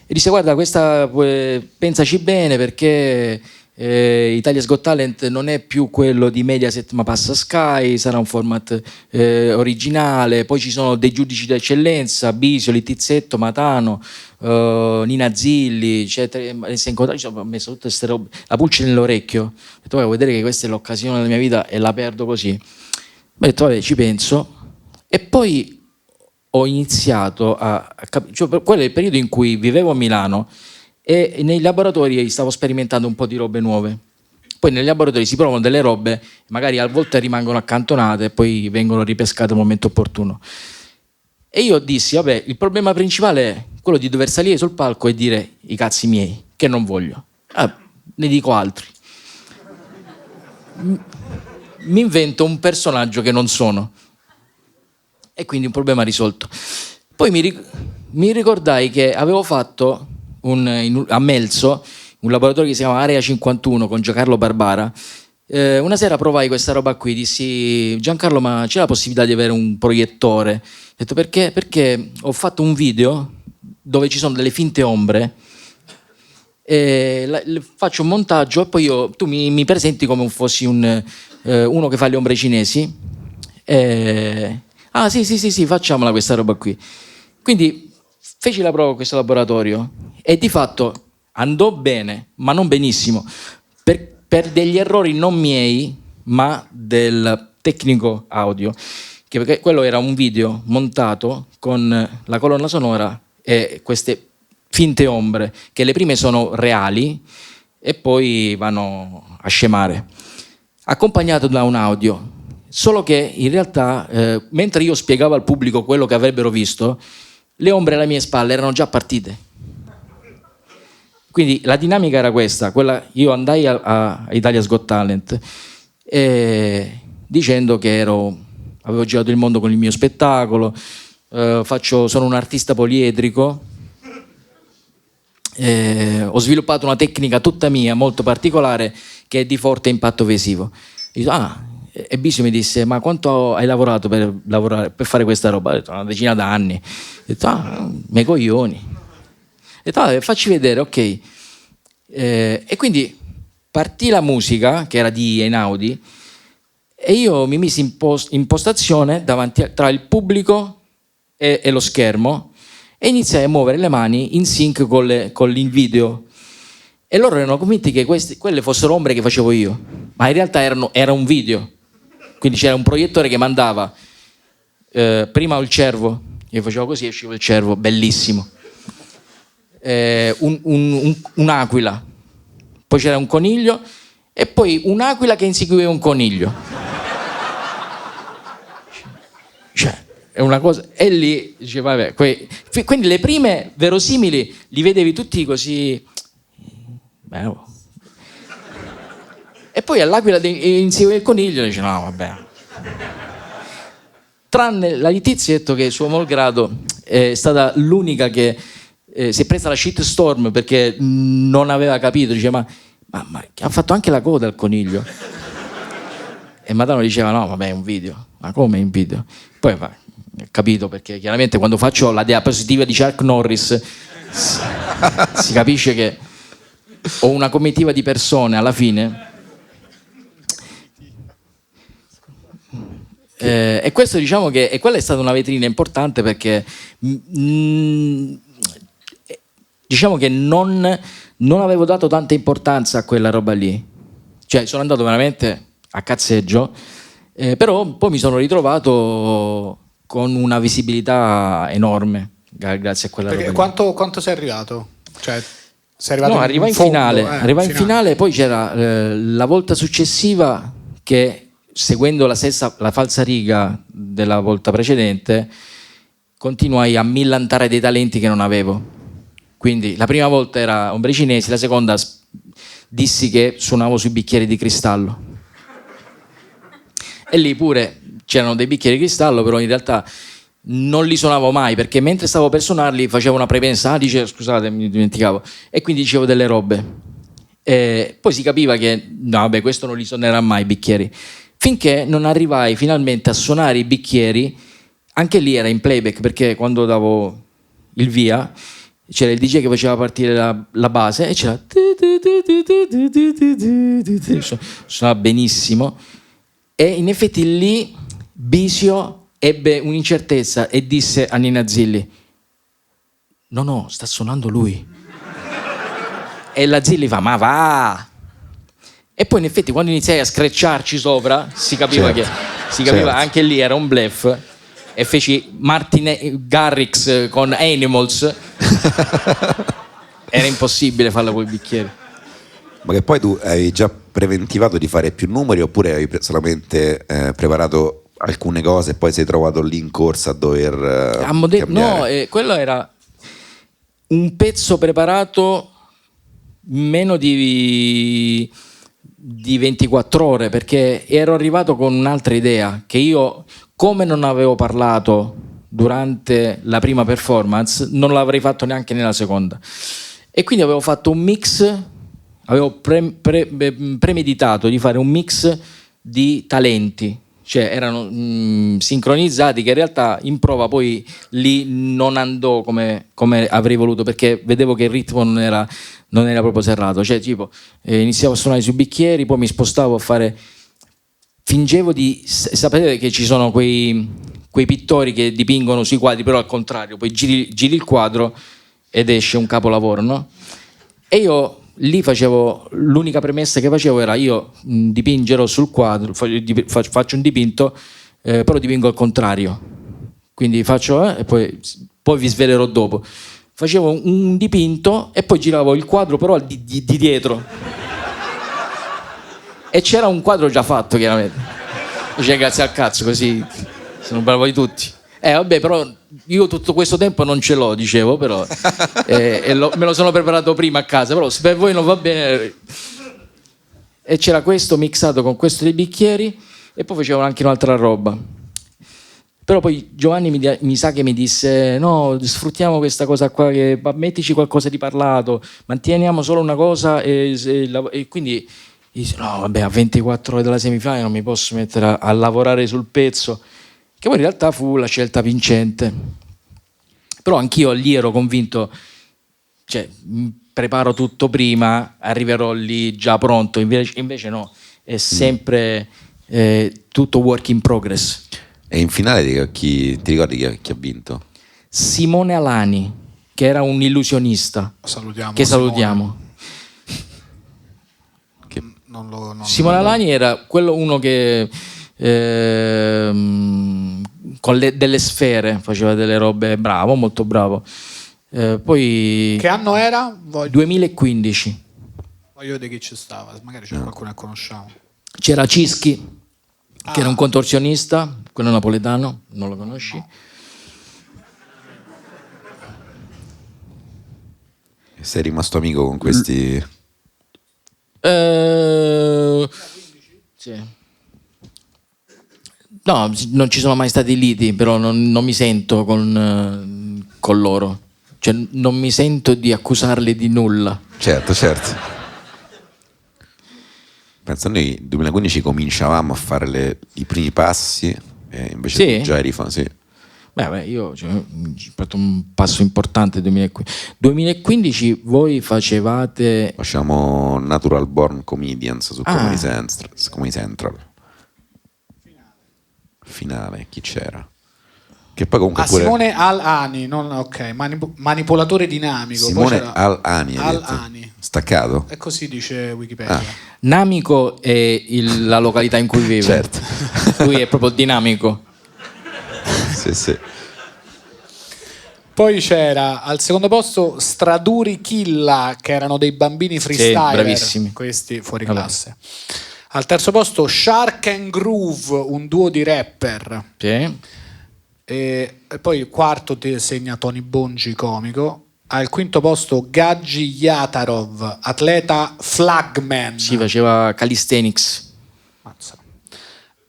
E disse: guarda, questa pensaci bene, perché Italia's Got Talent non è più quello di Mediaset ma passa Sky, sarà un format originale, poi ci sono dei giudici d'eccellenza, Bisoli, Tizzetto, Matano, Nina Zilli, eccetera. Ho messo tutte queste robe, la pulce nell'orecchio, ho detto: voglio vedere che questa è l'occasione della mia vita e la perdo così. Ho detto: vabbè, ci penso. E poi ho iniziato a capire, cioè, quello è il periodo in cui vivevo a Milano e nei laboratori stavo sperimentando un po' di robe nuove. Poi nei laboratori si provano delle robe, magari a volte rimangono accantonate e poi vengono ripescate al momento opportuno. E io dissi: vabbè, il problema principale è quello di dover salire sul palco e dire i cazzi miei, che non voglio. Ne dico altri. Mi invento un personaggio che non sono. E quindi un problema risolto. Poi mi ricordai che avevo fatto a Melzo un laboratorio che si chiama Area 51 con Giancarlo Barbara. Una sera provai questa roba qui, dissi: Giancarlo, ma c'è la possibilità di avere un proiettore? Ho detto: perché? Perché ho fatto un video dove ci sono delle finte ombre, faccio un montaggio e poi tu mi presenti come fossi uno che fa le ombre cinesi. Sì, facciamola questa roba qui. Quindi feci la prova con questo laboratorio e di fatto andò bene, ma non benissimo, per degli errori non miei, ma del tecnico audio, perché quello era un video montato con la colonna sonora e queste finte ombre, che le prime sono reali e poi vanno a scemare, accompagnato da un audio. Solo che in realtà, mentre io spiegavo al pubblico quello che avrebbero visto, le ombre alle mie spalle erano già partite. Quindi la dinamica era questa: io andai a Italia's Got Talent dicendo che avevo girato il mondo con il mio spettacolo, sono un artista poliedrico, ho sviluppato una tecnica tutta mia, molto particolare, che è di forte impatto visivo. E Bisio mi disse: ma quanto hai lavorato per fare questa roba? Ho detto: una decina d'anni. Ho detto: me coglioni. Ho detto: facci vedere, ok. E quindi partì la musica, che era di Einaudi, e io mi misi in postazione tra il pubblico e lo schermo e iniziai a muovere le mani in sync con il video. E loro erano convinti che quelle fossero ombre che facevo io, ma in realtà era un video. Quindi c'era un proiettore che mandava prima il cervo, io facevo così e usciva il cervo, bellissimo, un'aquila, poi c'era un coniglio e poi un'aquila che inseguiva un coniglio. Cioè, è una cosa. E lì diceva: vabbè, quindi le prime verosimili li vedevi tutti così. Beh, e poi all'aquila insegue il coniglio e dice: no, vabbè. Tranne la di Tizietto, che suo malgrado è stata l'unica che si è presa la shitstorm perché non aveva capito. Dice: ma ha fatto anche la coda al coniglio. E Matano diceva: no, vabbè, è un video. Ma come in video? Poi ho capito, perché chiaramente quando faccio la diapositiva di Chuck Norris si capisce che ho una comitiva di persone alla fine. E questo, diciamo che quella è stata una vetrina importante, perché diciamo che non avevo dato tanta importanza a quella roba lì, cioè sono andato veramente a cazzeggio, però poi mi sono ritrovato con una visibilità enorme grazie a quella roba lì. Quanto sei arrivato? Cioè, sei arrivato arriva in finale, in finale, poi c'era la volta successiva che, seguendo la falsa riga della volta precedente, continuai a millantare dei talenti che non avevo. Quindi la prima volta era ombre cinesi, la seconda dissi che suonavo sui bicchieri di cristallo. E lì pure c'erano dei bicchieri di cristallo, però in realtà non li suonavo mai, perché mentre stavo per suonarli facevo una prepensa, dice scusate, mi dimenticavo, e quindi dicevo delle robe. E poi si capiva che no, vabbè, questo non li suonerà mai i bicchieri, finché non arrivai finalmente a suonare i bicchieri anche lì era in playback, perché quando davo il via c'era il DJ che faceva partire la base e c'era suonava benissimo, e in effetti lì Bisio ebbe un'incertezza e disse a Nina Zilli: no, sta suonando lui. E la Zilli fa: ma va. E poi in effetti quando iniziai a screcciarci sopra si capiva certo. Anche lì era un bluff, e feci Martin Garrix con Animals. Era impossibile farla con i bicchieri. Ma che poi tu hai già preventivato di fare più numeri, oppure hai solamente preparato alcune cose e poi sei trovato lì in corsa a dover cambiare? No, quello era un pezzo preparato meno di 24 ore, perché ero arrivato con un'altra idea, che io, come non avevo parlato durante la prima performance, non l'avrei fatto neanche nella seconda, e quindi avevo fatto un mix, avevo premeditato di fare un mix di talenti, cioè erano sincronizzati, che in realtà in prova poi lì non andò come avrei voluto, perché vedevo che il ritmo non era proprio serrato, cioè tipo iniziavo a suonare sui bicchieri, poi mi spostavo a fare, fingevo di sapere che ci sono quei pittori che dipingono sui quadri, però al contrario, poi giri il quadro ed esce un capolavoro, no? E io lì facevo, l'unica premessa che facevo era: io dipingerò sul quadro, faccio un dipinto, però dipingo al contrario, quindi faccio e poi vi svelerò dopo. Facevo un dipinto e poi giravo il quadro però di dietro, e c'era un quadro già fatto, chiaramente. Cioè, grazie al cazzo, così sono bravo di tutti. Vabbè, però io tutto questo tempo non ce l'ho, dicevo, però me lo sono preparato prima a casa, però se per voi non va bene. E c'era questo mixato con questo dei bicchieri, e poi facevano anche un'altra roba. Però poi Giovanni mi sa che mi disse: no, sfruttiamo questa cosa qua, che mettici qualcosa di parlato, manteniamo solo una cosa, e quindi disse: no, vabbè, a 24 ore dalla semifinale non mi posso mettere a lavorare sul pezzo, che poi in realtà fu la scelta vincente. Però anch'io lì ero convinto, cioè preparo tutto prima, arriverò lì già pronto, invece no, è sempre tutto work in progress. E in finale ti ricordi chi ha vinto? Simone Alani, che era un illusionista. Salutiamo. Che... Simone Alani era uno che con delle sfere faceva delle robe, bravo, molto bravo. Poi che anno era? 2015. Voglio vedere chi ci stava, magari c'è qualcuno che conosciamo. C'era Cischi, che era un contorsionista, quello napoletano, non lo conosci? No. Sei rimasto amico con questi? Sì. No, non ci sono mai stati liti, però non mi sento con loro, cioè non mi sento di accusarli di nulla. Certo. Penso, noi nel 2015 cominciavamo a fare i primi passi, e invece sì? tu già eri sì. Beh, io ho fatto un passo importante nel 2015. 2015 voi facciamo Natural Born Comedians su Comedy Central. Finale, chi c'era? Che poi comunque Simone Al-Ani, manipolatore dinamico. Simone Al-Ani. Staccato? E così dice Wikipedia. Namico è la località in cui vive. Certo. Lui è proprio dinamico. Sì. Poi c'era al secondo posto Straduri Killa, che erano dei bambini freestyler, sì, bravissimi. Questi fuori classe. Al terzo posto Shark and Groove, un duo di rapper. Sì. E poi il quarto ti segna Tony Bongi, comico. Al quinto posto Gaggi Yatarov, atleta flagman. Sì, faceva calisthenics. Mazza.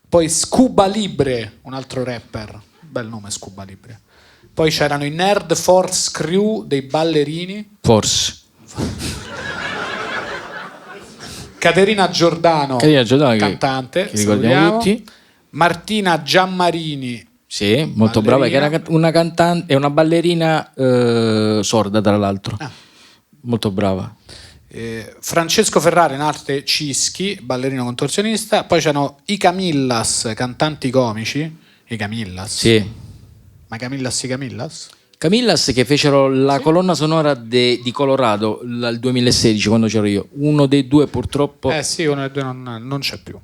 Poi Scuba Libre, un altro rapper. Bel nome, Scuba Libre. Poi c'erano i Nerd Force Crew, dei ballerini. Force. Caterina Giordano, cantante, che ricordiamo tutti. Martina Giammarini, Sì, molto brava, che era una cantante e una ballerina sorda, tra l'altro. Molto brava. Francesco Ferrara in arte Cischi, ballerino contorsionista. Poi c'erano i Camillas, cantanti comici. I Camillas? Sì. Ma Camillas i Camillas? Camillas che fecero la colonna sonora di Colorado nel 2016, quando c'ero io. Uno dei due purtroppo... Sì, uno dei due non c'è più.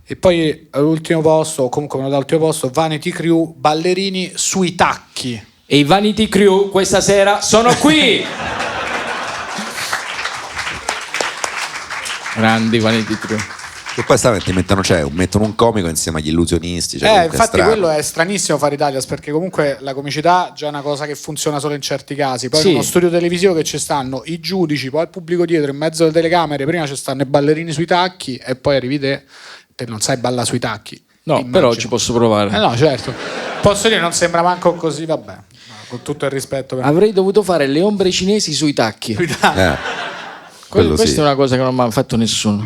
E poi all'ultimo posto, o comunque uno dall'ultimo posto, Vanity Crew, ballerini sui tacchi. E i Vanity Crew questa sera sono qui! Grandi Vanity Crew. E poi mettono un comico insieme agli illusionisti. Cioè infatti quello è stranissimo fare Italias, perché comunque la comicità già è una cosa che funziona solo in certi casi. Poi in uno studio televisivo che ci stanno i giudici, poi il pubblico dietro, in mezzo alle telecamere, prima ci stanno i ballerini sui tacchi e poi arrivi te non sai ballare sui tacchi. No, immagino. Però ci posso provare. No, certo. Posso dire, non sembra manco così, vabbè. Con tutto il rispetto. Avrei dovuto fare le ombre cinesi sui tacchi. Questa è una cosa che non mi ha fatto nessuno.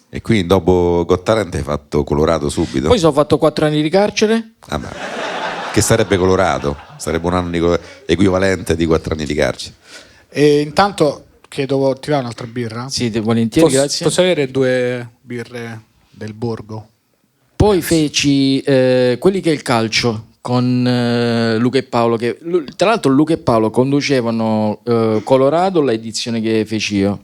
E quindi dopo Got Talent hai fatto Colorado subito? Poi ho fatto 4 anni di carcere. Che sarebbe Colorado? Sarebbe un anno equivalente di 4 anni di carcere. E intanto chiedo, ti dai un'altra birra? Sì, volentieri, grazie. Posso avere 2 birre del borgo? Poi feci Quelli che è il calcio con Luca e Paolo, che tra l'altro Luca e Paolo conducevano Colorado, l'edizione che feci io,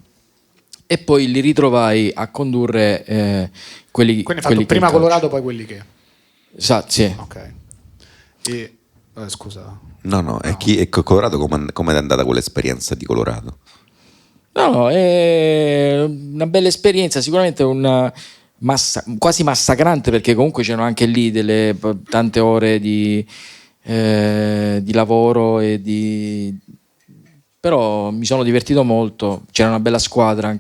e poi li ritrovai a condurre quelli. Quindi hai fatto prima Colorado, poi Quelli che. Esatto, sì. Ok. Scusa. No. E Colorado come è andata quell'esperienza di Colorado? No, è una bella esperienza, sicuramente una quasi massacrante, perché comunque c'erano anche lì delle tante ore di lavoro però mi sono divertito molto, c'era una bella squadra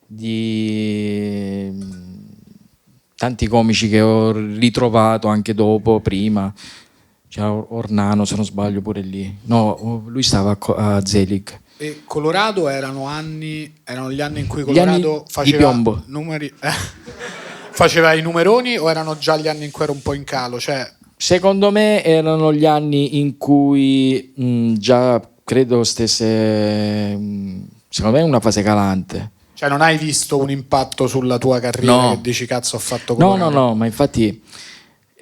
di tanti comici che ho ritrovato anche dopo, prima c'era Ornano, se non sbaglio, pure lì. No, lui stava a Zelig. E Colorado erano gli anni in cui Colorado faceva di piombo. Numeri, faceva i numeroni, o erano già gli anni in cui era un po' in calo? Cioè... Secondo me erano gli anni in cui già credo stesse, secondo me, una fase calante. Cioè non hai visto un impatto sulla tua carriera, no. Che dici cazzo ho fatto Colorado? No, ma infatti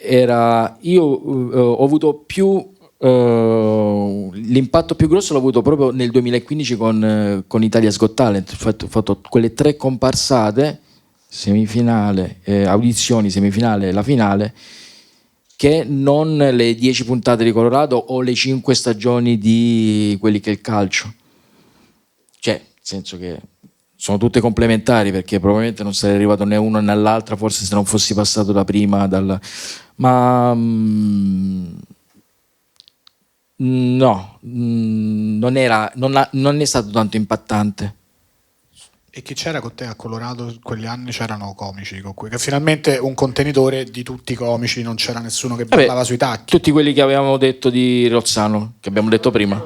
io ho avuto più l'impatto più grosso l'ho avuto proprio nel 2015 con Italia's Got Talent. Ho fatto quelle 3 comparsate, semifinale, audizioni, semifinale e la finale, che non le 10 puntate di Colorado o le 5 stagioni di Quelli che è il calcio. Cioè, nel senso che sono tutte complementari, perché probabilmente non sarei arrivato né uno né l'altra, forse se non fossi passato da prima ma no, non è stato tanto impattante. E chi c'era con te a Colorado in quegli anni? C'erano comici con cui, che finalmente un contenitore di tutti i comici, non c'era nessuno che ballava sui tacchi. Tutti quelli che avevamo detto di Rozzano, che abbiamo detto prima.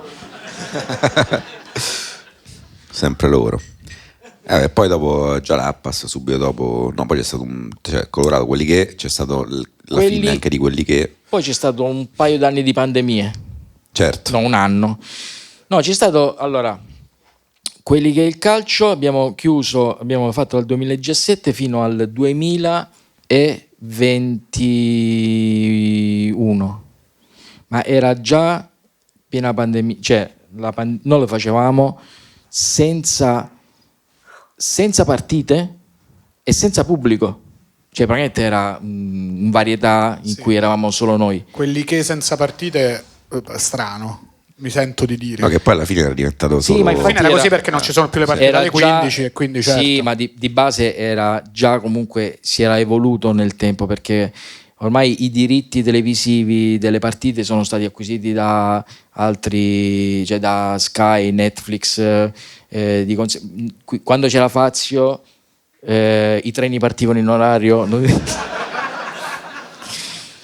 Sempre loro. Poi dopo Jalapas, subito dopo, no, poi c'è stato Colorado, Quelli che, c'è stato la fine anche di Quelli che. Poi c'è stato un paio d'anni di pandemie. Certo. No, un anno. No, c'è stato, allora, Quelli che è il calcio abbiamo fatto dal 2017 fino al 2021, ma era già piena pandemia, cioè noi lo facevamo senza partite e senza pubblico, cioè praticamente era un varietà in cui eravamo solo noi. Quelli che senza partite, strano, mi sento di dire. No, che poi alla fine era diventato solo... Sì, ma infatti era così, perché non ci sono più le partite alle 15 e quindi certo. Sì, ma di base era già, comunque si era evoluto nel tempo, perché ormai i diritti televisivi delle partite sono stati acquisiti da altri, cioè da Sky, Netflix, quando c'era Fazio i treni partivano in orario.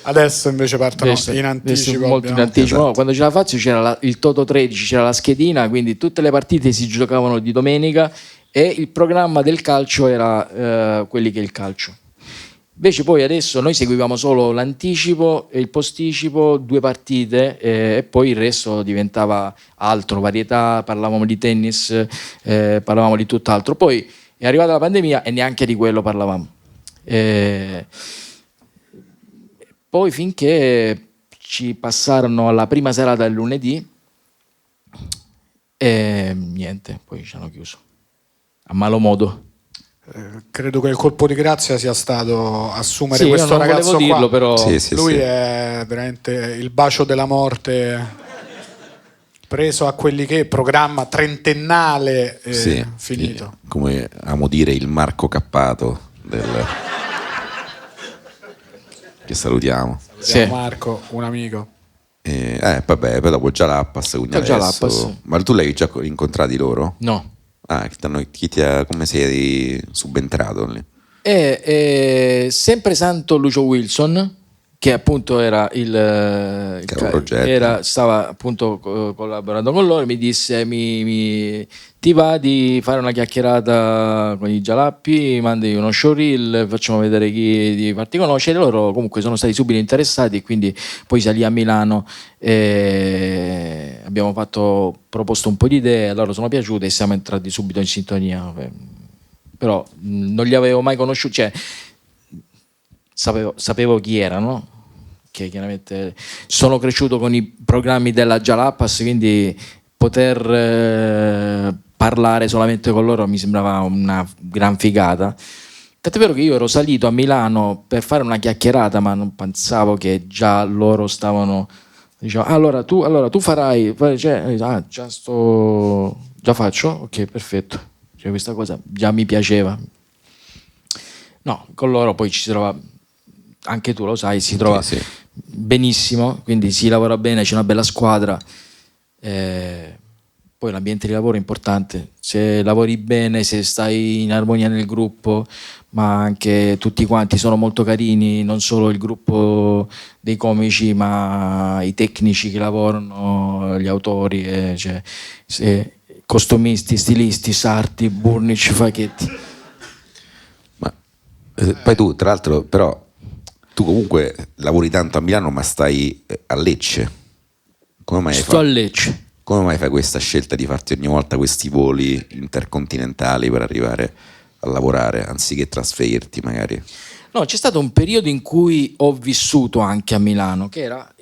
Adesso invece partono in anticipo. Molto in anticipo. Esatto. No, quando c'era Fazio c'era il Toto 13, c'era la schedina, quindi tutte le partite si giocavano di domenica e il programma del calcio era Quelli che è il calcio. Invece poi adesso noi seguivamo solo l'anticipo e il posticipo, 2 partite e poi il resto diventava altro, varietà, parlavamo di tennis, parlavamo di tutt'altro. Poi è arrivata la pandemia e neanche di quello parlavamo. Poi finché ci passarono alla prima serata del lunedì e niente, poi ci hanno chiuso. A malo modo. Credo che il colpo di grazia sia stato assumere Sì, questo io non ragazzo volevo dirlo, qua. però Lui è veramente il bacio della morte preso a quelli che programma trentennale finito. Come amo dire, il Marco Cappato che salutiamo. Sì. Marco, un amico. Vabbè, poi dopo Jalapas, quindi adesso... Ma tu l'hai già incontrati loro? No. Come sei subentrato lì? Sempre Santo Lucio Wilson, che appunto era stava appunto collaborando con loro, mi disse ti va di fare una chiacchierata con i Jalappi, mandi uno showreel, facciamo vedere chi di farti conoscere. Loro comunque sono stati subito interessati e quindi poi salì a Milano e abbiamo proposto un po' di idee, loro sono piaciute e siamo entrati subito in sintonia. Però non li avevo mai conosciuti, cioè sapevo chi erano, che chiaramente sono cresciuto con i programmi della Jalapas, quindi poter parlare solamente con loro mi sembrava una gran figata. Tant'è vero che io ero salito a Milano per fare una chiacchierata, ma non pensavo che già loro stavano, dicevano, allora tu farai, già faccio, ok, perfetto. Cioè, questa cosa già mi piaceva. No, con loro poi ci si trova, anche tu lo sai, si trova benissimo, quindi si lavora bene, c'è una bella squadra. Poi l'ambiente di lavoro è importante, se lavori bene, se stai in armonia nel gruppo, ma anche tutti quanti sono molto carini, non solo il gruppo dei comici, ma i tecnici che lavorano, gli autori, costumisti, stilisti, sarti, burnici, facchetti. Ma poi tu, tra l'altro, però tu comunque lavori tanto a Milano, ma stai a Lecce. Come mai Sto a Lecce. Come mai fai questa scelta di farti ogni volta questi voli intercontinentali per arrivare a lavorare, anziché trasferirti magari? No, c'è stato un periodo in cui ho vissuto anche a Milano, che era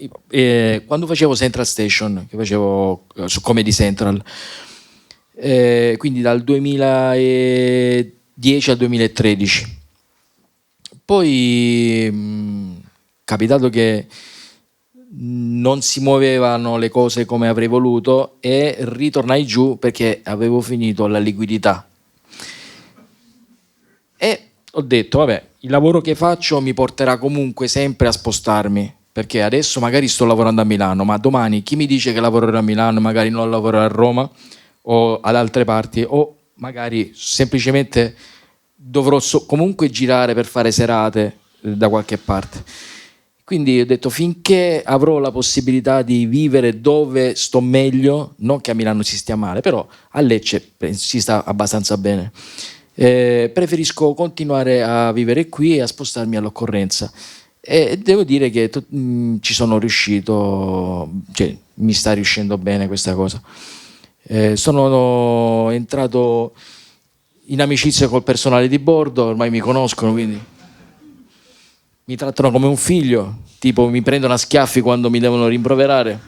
quando facevo Central Station, che facevo su Comedy Central. Quindi dal 2010 al 2013. Poi capitato che non si muovevano le cose come avrei voluto e ritornai giù perché avevo finito la liquidità e ho detto vabbè, il lavoro che faccio mi porterà comunque sempre a spostarmi, perché adesso magari sto lavorando a Milano, ma domani chi mi dice che lavorerò a Milano e magari non lavorerò a Roma o ad altre parti, o magari semplicemente dovrò comunque girare per fare serate da qualche parte. Quindi ho detto finché avrò la possibilità di vivere dove sto meglio, non che a Milano si stia male, però a Lecce si sta abbastanza bene, preferisco continuare a vivere qui e a spostarmi all'occorrenza. E devo dire che ci sono riuscito, cioè mi sta riuscendo bene questa cosa. Sono entrato in amicizia col personale di bordo, ormai mi conoscono, quindi mi trattano come un figlio, tipo mi prendono a schiaffi quando mi devono rimproverare.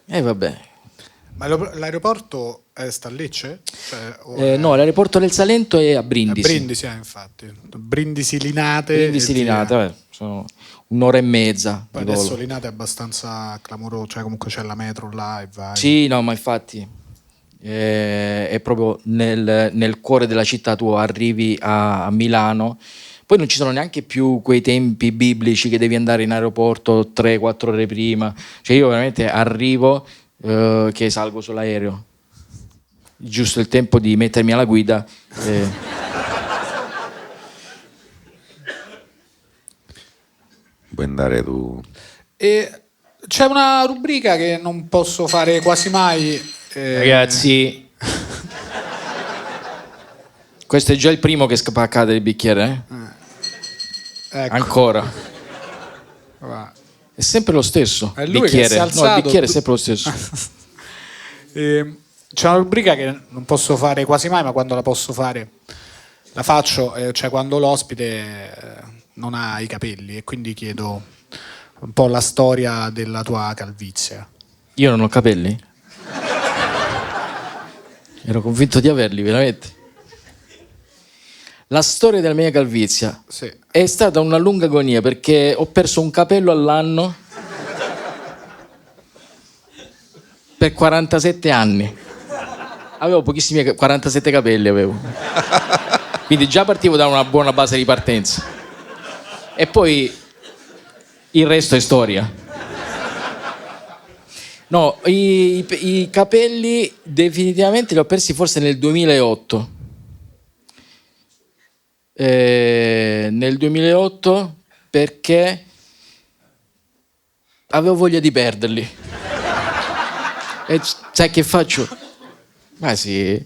E vabbè. Ma l'aeroporto sta a Lecce? No, l'aeroporto del Salento è a Brindisi. A Brindisi, infatti. Brindisi Linate. Brindisi Linate, sono un'ora e mezza. Poi adesso Linate è abbastanza clamoroso, cioè comunque c'è la metro là e vai. Sì, no, ma infatti è proprio nel cuore della città. Tu arrivi a Milano, poi non ci sono neanche più quei tempi biblici che devi andare in aeroporto 3-4 ore prima. Cioè io veramente arrivo che salgo sull'aereo, giusto il tempo di mettermi alla guida. Puoi andare tu. E c'è una rubrica che non posso fare quasi mai. Ragazzi, Questo è già il primo che spacca del bicchiere, Ecco. Ancora. Va. È sempre lo stesso. È lui bicchiere. che si è alzato. No, il bicchiere è sempre lo stesso. C'è una rubrica che non posso fare quasi mai, ma quando la posso fare la faccio, cioè quando l'ospite non ha i capelli, e quindi chiedo un po' la storia della tua calvizie. Io non ho capelli? Ero convinto di averli, veramente. La storia della mia calvizia è stata una lunga agonia, perché ho perso un capello all'anno per 47 anni. Avevo pochissimi 47 capelli avevo. Quindi già partivo da una buona base di partenza. E poi il resto è storia. No, i capelli definitivamente li ho persi forse nel 2008. Nel 2008 perché avevo voglia di perderli. E sai che faccio? Ma sì.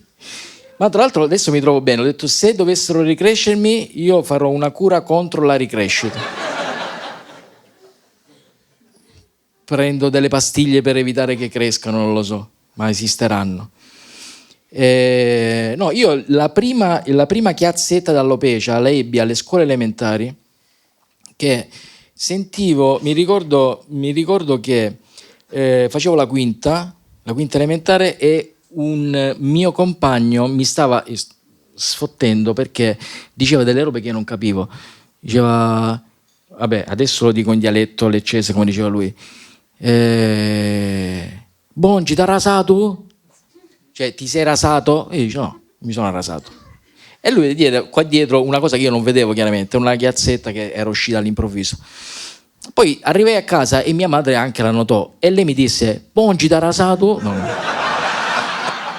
Ma tra l'altro adesso mi trovo bene. Ho detto, se dovessero ricrescermi, io farò una cura contro la ricrescita. Prendo delle pastiglie per evitare che crescano, non lo so, ma esisteranno. No, io la prima chiazzetta d'alopecia la ebbi alle scuole elementari, che sentivo, mi ricordo che facevo la quinta elementare, e un mio compagno mi stava sfottendo perché diceva delle robe che io non capivo. Diceva, vabbè, adesso lo dico in dialetto leccese come diceva lui, Bongi, t'ha rasato? Cioè, ti sei rasato? E io dico, no, mi sono rasato. E lui diede qua dietro una cosa che io non vedevo chiaramente, una chiazzetta che era uscita all'improvviso. Poi arrivai a casa e mia madre anche la notò, e lei mi disse, Bongi, t'ha rasato? No.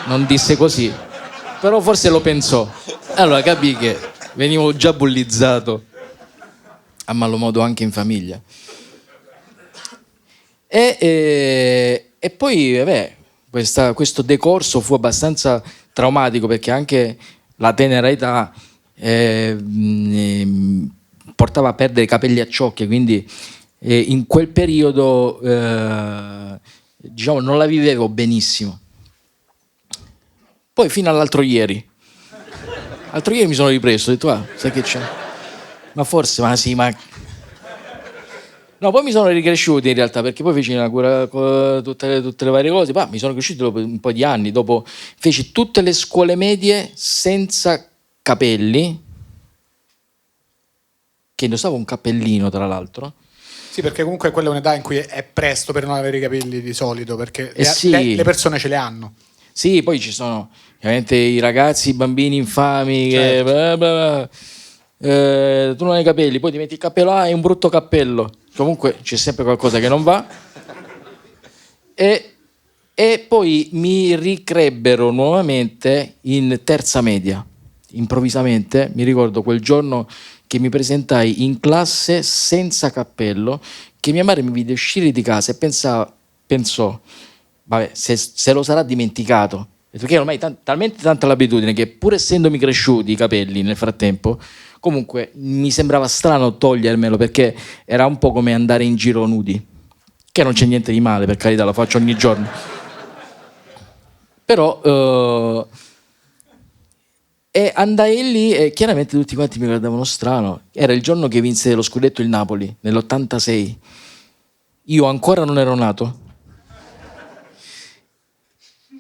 Non disse così, però forse lo pensò. Allora capì che venivo già bullizzato a malo modo anche in famiglia. E poi vabbè, questo decorso fu abbastanza traumatico, perché anche la tenera età portava a perdere i capelli a ciocche, quindi in quel periodo diciamo non la vivevo benissimo. Poi fino all'altro ieri mi sono ripreso, ho detto, sai che c'è? Ma forse, ma sì, ma... No, poi mi sono ricresciuti in realtà, perché poi feci una cura, tutte le varie cose, mi sono cresciuti dopo un po' di anni, dopo feci tutte le scuole medie senza capelli, che indossavo un cappellino tra l'altro. Sì, perché comunque quella è un'età in cui è presto per non avere i capelli di solito, perché sì. le persone ce le hanno. Sì, poi ci sono ovviamente i ragazzi, i bambini infami, certo, che tu non hai i capelli, poi ti metti il cappello, hai un brutto cappello. Comunque c'è sempre qualcosa che non va. E poi mi ricrebbero nuovamente in terza media. Improvvisamente, mi ricordo quel giorno che mi presentai in classe senza cappello, che mia madre mi vide uscire di casa e pensò, vabbè, se lo sarà dimenticato, perché ormai talmente tanta l'abitudine che, pur essendomi cresciuti i capelli nel frattempo, comunque mi sembrava strano togliermelo, perché era un po' come andare in giro nudi, che non c'è niente di male, per carità, lo faccio ogni giorno, però e andai lì e chiaramente tutti quanti mi guardavano strano. Era il giorno che vinse lo scudetto il Napoli nell'86, io ancora non ero nato.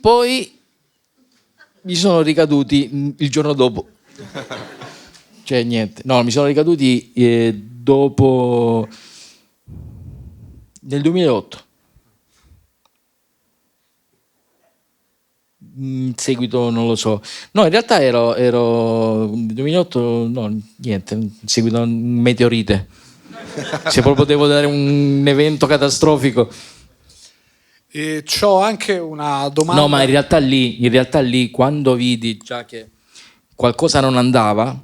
Poi mi sono ricaduti il giorno dopo, cioè niente, no, mi sono ricaduti dopo, nel 2008. In seguito non lo so, no, in realtà ero nel 2008, no, niente, in seguito a un meteorite, se proprio devo dare un evento catastrofico. E c'ho anche una domanda. No, ma in realtà lì quando vidi già che qualcosa non andava,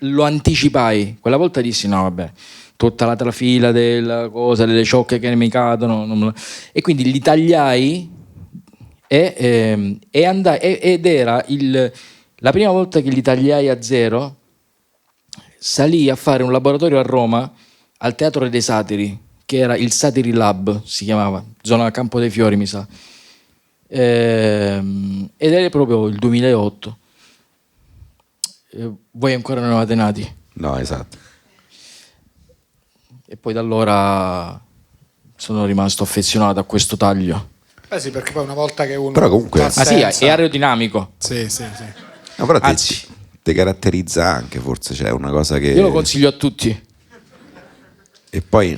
lo anticipai. Quella volta dissi no, vabbè, tutta la trafila della cosa, delle ciocche che mi cadono, e quindi li tagliai e andai, ed era La prima volta che li tagliai a zero, salì a fare un laboratorio a Roma al Teatro dei Satiri, che era il Satiri Lab, si chiamava, zona Campo dei Fiori, mi sa. Ed era proprio il 2008. Voi ancora non eravate nati. No, esatto. E poi da allora sono rimasto affezionato a questo taglio. Sì, perché poi una volta che uno... Però comunque... Sì, è aerodinamico. Sì. No, però Anzi, ti caratterizza anche, forse c'è una cosa che... io lo consiglio a tutti. E poi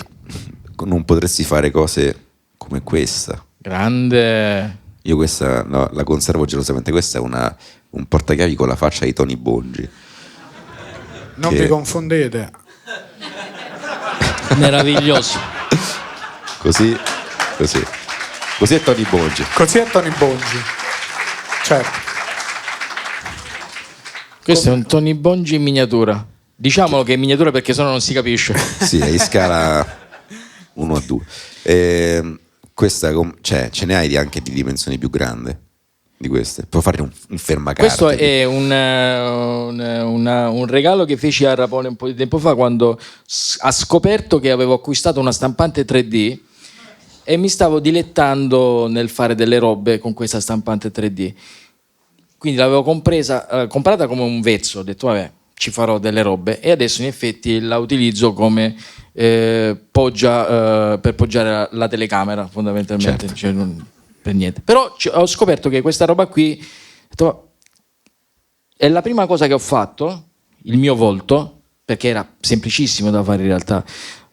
non potresti fare cose come questa. Grande. Io questa la conservo gelosamente. Questa è un portachiavi con la faccia di Tony Bongi. Non vi confondete. Meraviglioso. Così è Tony Bongi. Così è Tony Bongi. Certo. Questo è un Tony Bongi in miniatura. Diciamolo che è in miniatura perché sennò non si capisce. Sì, è in scala 1:2. Questa, ce ne hai anche di dimensioni più grandi di queste? Puoi fare un fermacarte? Questo è un regalo che feci a Rapone un po' di tempo fa, quando ha scoperto che avevo acquistato una stampante 3D e mi stavo dilettando nel fare delle robe con questa stampante 3D. Quindi l'avevo comprata come un vezzo, ho detto vabbè, ci farò delle robe, e adesso in effetti la utilizzo come poggia per poggiare la telecamera, fondamentalmente. Certo. Cioè, per niente. Però ho scoperto che questa roba qui è la prima cosa che ho fatto, il mio volto, perché era semplicissimo da fare in realtà,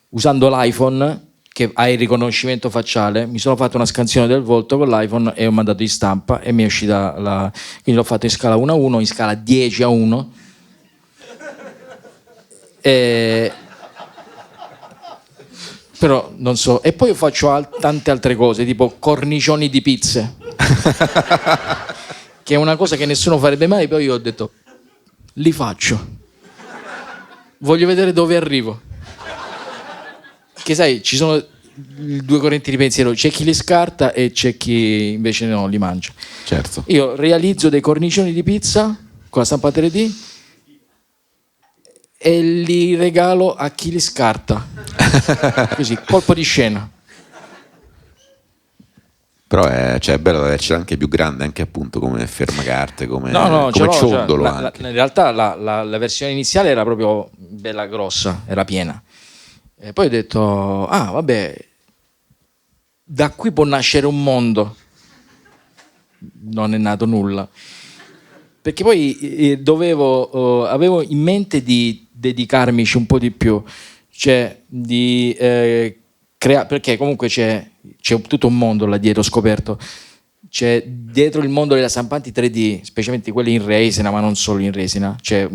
usando l'iPhone che ha il riconoscimento facciale. Mi sono fatto una scansione del volto con l'iPhone e ho mandato in stampa e mi è uscita quindi l'ho fatto in scala 1:1, in scala 10:1. Però non so. E poi faccio tante altre cose, tipo cornicioni di pizze, che è una cosa che nessuno farebbe mai. Poi io ho detto, li faccio, voglio vedere dove arrivo. Che sai, ci sono due correnti di pensiero, c'è chi li scarta e c'è chi invece no, li mangia. Certo. Io realizzo dei cornicioni di pizza con la stampa 3D e li regalo a chi li scarta. Così, colpo di scena. Però è bello avercela anche più grande, anche appunto come fermacarte, come ciondolo. In realtà la versione iniziale era proprio bella grossa, era piena. E poi ho detto, vabbè, da qui può nascere un mondo. Non è nato nulla. Perché poi avevo in mente di dedicarmici un po' di più, cioè di creare, perché comunque c'è tutto un mondo là dietro, ho scoperto. C'è dietro il mondo delle stampanti 3D, specialmente quelle in resina, ma non solo in resina, ci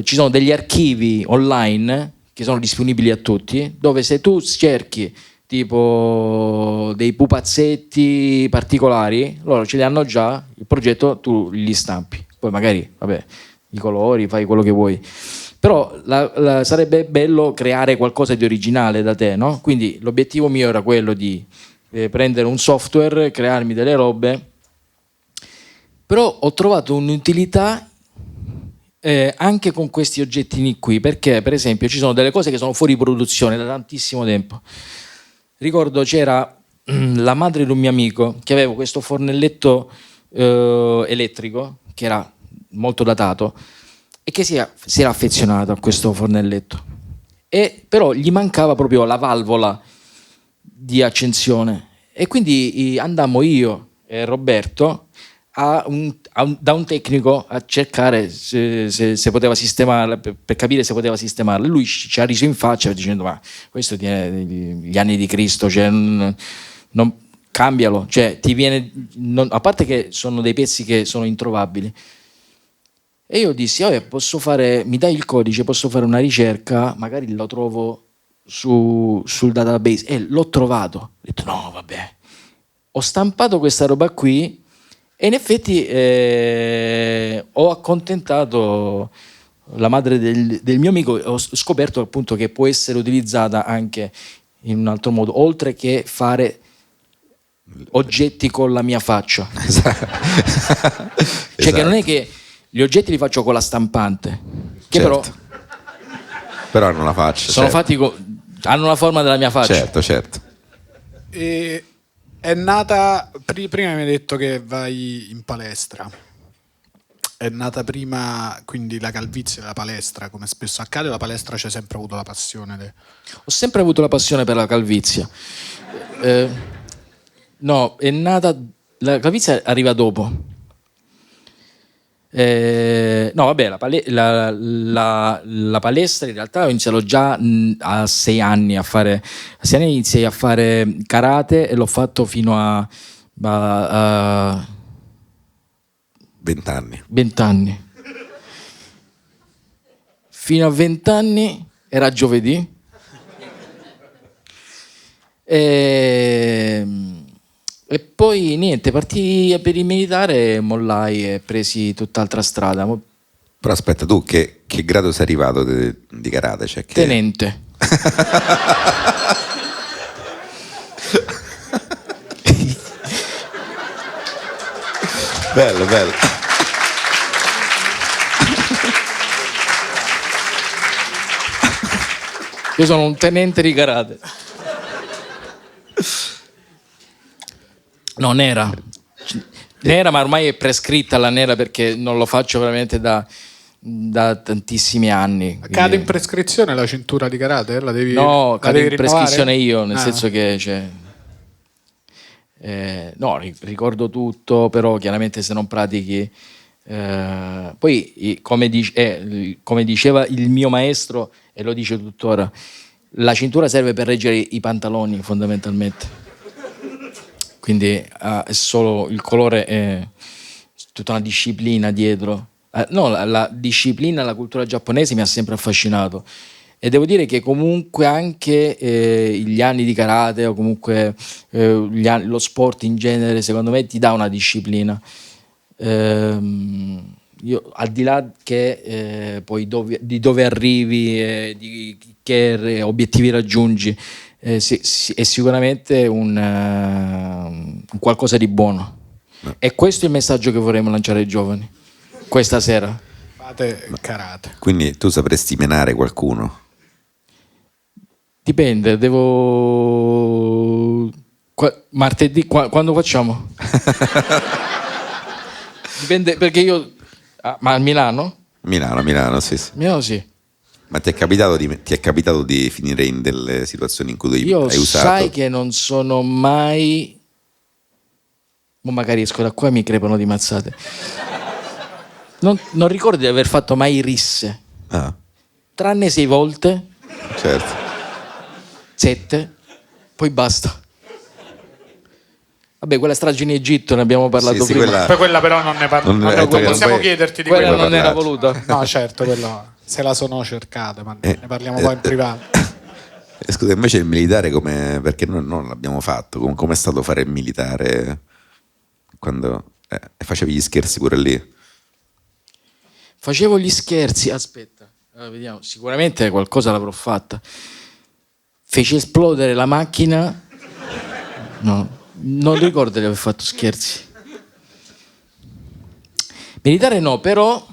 sono degli archivi online che sono disponibili a tutti, dove se tu cerchi tipo dei pupazzetti particolari, loro ce li hanno già, il progetto tu li stampi, poi magari vabbè, i colori, fai quello che vuoi, però sarebbe bello creare qualcosa di originale da te, no? Quindi l'obiettivo mio era quello di prendere un software, crearmi delle robe, però ho trovato un'utilità anche con questi oggettini qui, perché per esempio ci sono delle cose che sono fuori produzione da tantissimo tempo. Ricordo c'era la madre di un mio amico che aveva questo fornelletto elettrico che era molto datato e che si era affezionato a questo fornelletto, e però gli mancava proprio la valvola di accensione, e quindi andammo io e Roberto da un tecnico a cercare se poteva sistemarla, per capire se poteva sistemarla. Lui ci ha riso in faccia dicendo, ma questo tiene gli anni di Cristo, cioè, non cambialo, cioè ti viene, a parte che sono dei pezzi che sono introvabili. E io dissi, vabbè, mi dai il codice, posso fare una ricerca, magari lo trovo sul database, e l'ho trovato. Ho detto, no, vabbè, ho stampato questa roba qui. E in effetti ho accontentato la madre del mio amico e ho scoperto appunto che può essere utilizzata anche in un altro modo, oltre che fare oggetti con la mia faccia. Cioè che non è che Gli oggetti li faccio con la stampante, che Certo. Però hanno la faccia. sono certo. fatti hanno la forma della mia faccia. Certo. E è nata prima mi hai detto che vai in palestra. È nata prima quindi la calvizie della palestra, come spesso accade, o la palestra c'è sempre avuto la passione? Ho sempre avuto la passione per la calvizie. No, è nata. La calvizie arriva dopo. No, vabbè, la palestra in realtà ho iniziato già a 6 anni a fare. A 6 anni iniziai a fare karate e l'ho fatto fino a 20 anni. 20 anni. Fino a 20 anni era giovedì. E poi niente, partii per il militare e mollai e presi tutt'altra strada. Però aspetta, tu che grado sei arrivato di karate? Cioè che... Tenente. Bello. Io sono un tenente di karate. No, nera, ma ormai è prescritta la nera perché non lo faccio veramente da tantissimi anni. Cade in prescrizione la cintura di karate? La devi, No, la cade devi in prescrizione rinnovare? io, nel senso che no, ricordo tutto, però chiaramente se non pratichi. Poi, come diceva il mio maestro, e lo dice tuttora, la cintura serve per reggere i pantaloni fondamentalmente. Quindi è solo il colore, è tutta una disciplina dietro. No, la disciplina, la cultura giapponese mi ha sempre affascinato. E devo dire che comunque anche gli anni di karate o comunque lo sport in genere, secondo me, ti dà una disciplina. Io, al di là che poi di dove arrivi e di che obiettivi raggiungi, è sicuramente un qualcosa di buono. E questo è il messaggio che vorremmo lanciare ai giovani questa sera. Fate karate. Quindi tu sapresti menare qualcuno? Dipende, martedì, quando facciamo? Dipende, perché io... ma a Milano? Milano, sì. Milano sì. Ma ti è capitato di finire in delle situazioni in cui Io hai usato? sai che non sono mai... magari esco da qua e mi crepano di mazzate. Non ricordo di aver fatto mai risse. Ah, Tranne 6 volte, certo. 7, poi basta. Vabbè, quella strage in Egitto ne abbiamo parlato Sì, prima. Poi quella però non ne parliamo. Possiamo poi- chiederti di Quella quella. non era parlato. voluta. No, certo, quello se la sono cercata, ma ne parliamo poi in privato. Scusa, invece il militare come... Perché noi non l'abbiamo fatto. Com'è stato fare il militare quando facevi gli scherzi pure lì? Facevo gli scherzi, aspetta, vediamo, sicuramente qualcosa l'avrò fatta. Feci esplodere la macchina. No, non ricordo di aver fatto scherzi. Militare no, però...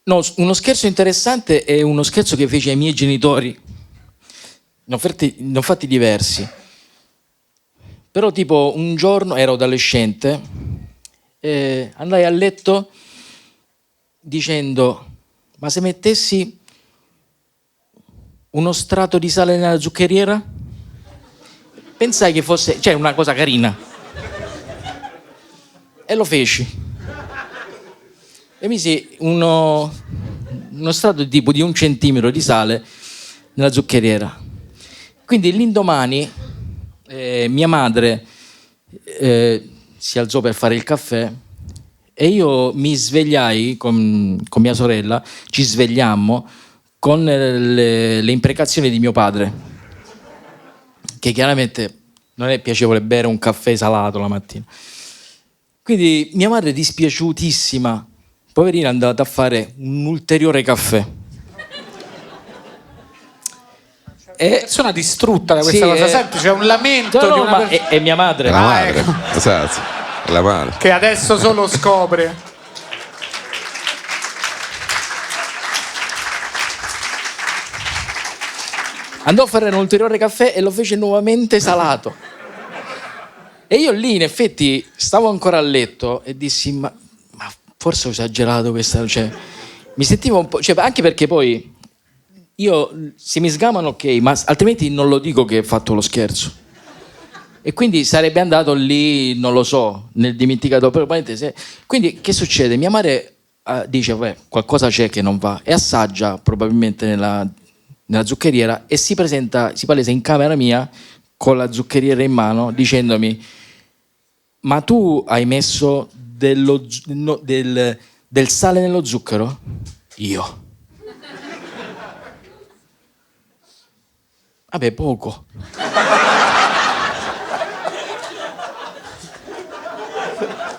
No, uno scherzo interessante è uno scherzo che feci ai miei genitori. Ne ho fatti diversi. Però tipo un giorno ero adolescente e andai a letto dicendo: ma se mettessi uno strato di sale nella zuccheriera? Pensai che fosse, cioè, una cosa carina. E lo feci. E misi uno strato tipo di 1 centimetro di sale nella zuccheriera. Quindi l'indomani mia madre si alzò per fare il caffè e io mi svegliai con mia sorella, ci svegliammo con le imprecazioni di mio padre, che chiaramente non è piacevole bere un caffè salato la mattina. Quindi mia madre, dispiaciutissima, poverina, è andata a fare un ulteriore caffè. Persona distrutta da questa Sì, cosa. Senti, c'è un lamento no, di una ma è mia madre. È la madre, ecco. esatto. La male. Che adesso solo scopre. Andò a fare un ulteriore caffè e lo fece nuovamente salato. E io lì, in effetti, stavo ancora a letto e dissi, ma forse ho esagerato questa... Cioè, mi sentivo un po'... Cioè, anche perché poi, se mi sgamano, ok, ma altrimenti non lo dico che ho fatto lo scherzo. E quindi sarebbe andato lì, non lo so, nel dimenticato. Quindi, che succede? Mia madre dice, vabbè, qualcosa c'è che non va. E assaggia, probabilmente, nella zuccheriera e si palesa in camera mia con la zuccheriera in mano dicendomi: ma tu hai messo del sale nello zucchero? Io. Vabbè, poco.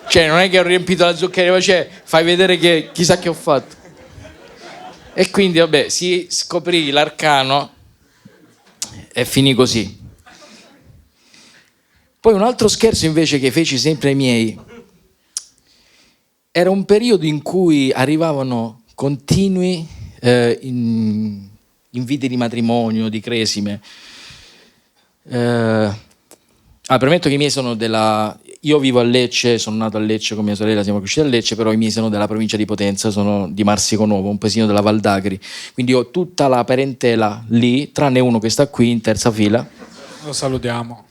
Cioè, non è che ho riempito la zuccheriera, ma cioè, fai vedere che chissà che ho fatto. E quindi, vabbè, si scoprì l'arcano e finì così. Poi un altro scherzo invece che feci sempre ai miei, era un periodo in cui arrivavano continui inviti di matrimonio, di cresime. Premetto che i miei sono io vivo a Lecce, sono nato a Lecce con mia sorella, siamo cresciuti a Lecce, però i miei sono della provincia di Potenza, sono di Marsico Nuovo, un paesino della Val d'Agri, quindi ho tutta la parentela lì, tranne uno che sta qui in terza fila. Lo salutiamo.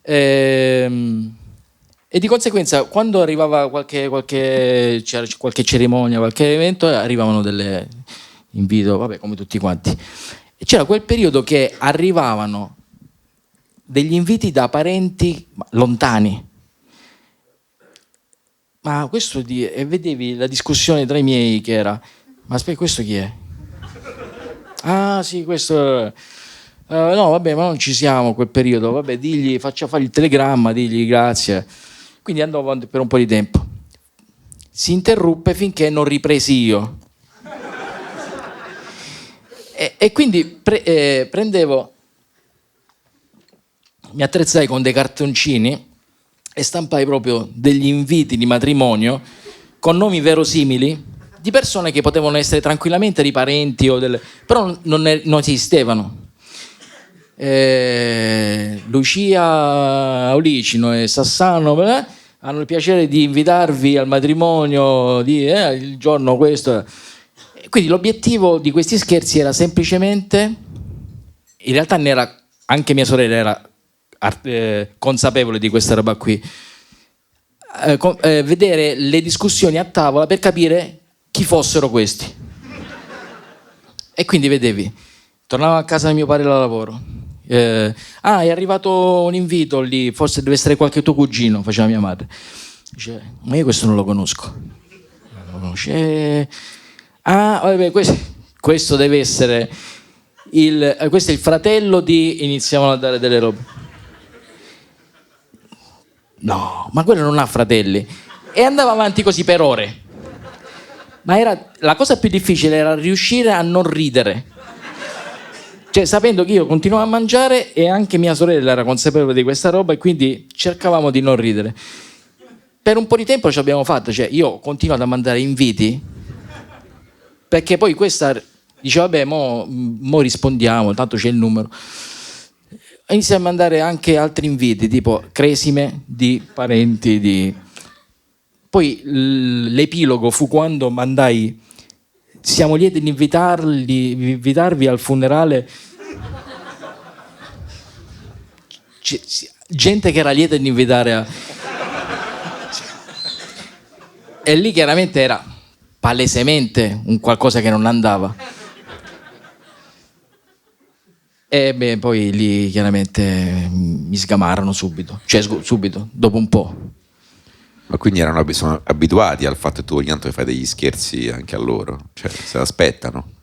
E di conseguenza, quando arrivava qualche cerimonia, qualche evento, arrivavano delle invito, vabbè, come tutti quanti. E c'era quel periodo che arrivavano degli inviti da parenti lontani. Ma questo e vedevi la discussione tra i miei che era: ma aspetta, questo chi è? Ah sì, questo no, vabbè, ma non ci siamo quel periodo, vabbè, digli, faccia fare il telegramma, digli grazie. Quindi andò avanti per un po' di tempo. Si interruppe finché non ripresi io. E quindi prendevo, mi attrezzai con dei cartoncini e stampai proprio degli inviti di matrimonio con nomi verosimili di persone che potevano essere tranquillamente di parenti però non esistevano. Lucia Aulicino e Sassano hanno il piacere di invitarvi al matrimonio il giorno questo. Quindi l'obiettivo di questi scherzi era semplicemente, in realtà anche mia sorella era consapevole di questa roba qui, vedere le discussioni a tavola per capire chi fossero questi. E quindi vedevi, tornavo a casa di mio padre da lavoro, è arrivato un invito lì, forse deve essere qualche tuo cugino, faceva mia madre. Dice, ma io questo non lo conosco. Non lo conosce. Vabbè, questo deve essere questo è il fratello di... Iniziavano a dare delle robe. No, ma quello non ha fratelli. E andava avanti così per ore. Ma la cosa più difficile era riuscire a non ridere. Cioè, sapendo che io continuavo a mangiare e anche mia sorella era consapevole di questa roba, e quindi cercavamo di non ridere. Per un po' di tempo ci abbiamo fatto, cioè io ho continuato a mandare inviti, perché poi questa dice vabbè, mo rispondiamo, tanto c'è il numero. Inizia a mandare anche altri inviti, tipo cresime di parenti. Poi l'epilogo fu quando mandai: siamo lieti di invitarvi al funerale. Gente che era lieta di invitare e lì chiaramente era palesemente un qualcosa che non andava. E poi lì chiaramente mi sgamarono subito, dopo un po'. Ma quindi sono abituati al fatto che tu ogni tanto fai degli scherzi anche a loro, cioè se l'aspettano?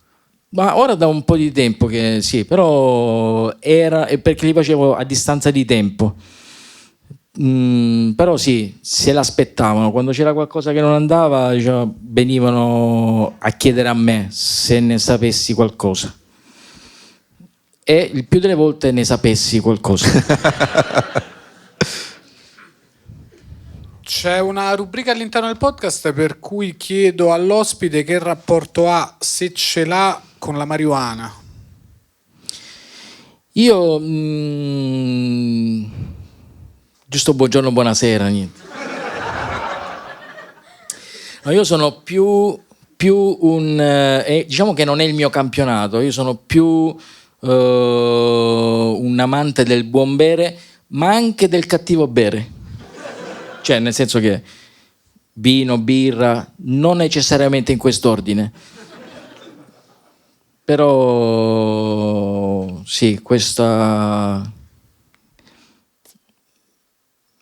Ma ora da un po' di tempo che sì, però era perché li facevo a distanza di tempo. Però sì, se l'aspettavano, quando c'era qualcosa che non andava, venivano a chiedere a me se ne sapessi qualcosa, e il più delle volte ne sapessi qualcosa. C'è una rubrica all'interno del podcast per cui chiedo all'ospite che rapporto ha, se ce l'ha, con la marijuana. Io giusto buongiorno, buonasera, niente. No, io sono più diciamo che non è il mio campionato, io sono più un amante del buon bere, ma anche del cattivo bere. Cioè, nel senso che vino, birra, non necessariamente in quest'ordine. Però sì, questa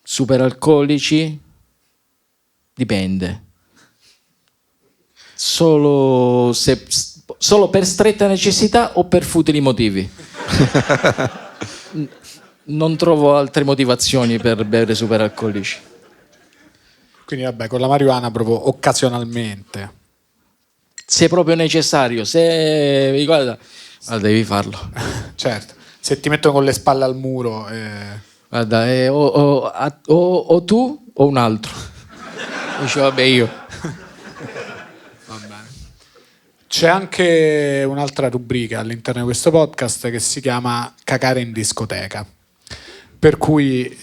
superalcolici dipende. Solo per stretta necessità o per futili motivi. Non trovo altre motivazioni per bere superalcolici. Quindi vabbè, con la marijuana proprio occasionalmente. Se proprio necessario, se guarda, devi farlo. Certo, se ti mettono con le spalle al muro. Guarda, o tu o un altro. Dice vabbè, io. Va bene. C'è anche un'altra rubrica all'interno di questo podcast che si chiama Cacare in discoteca. Per cui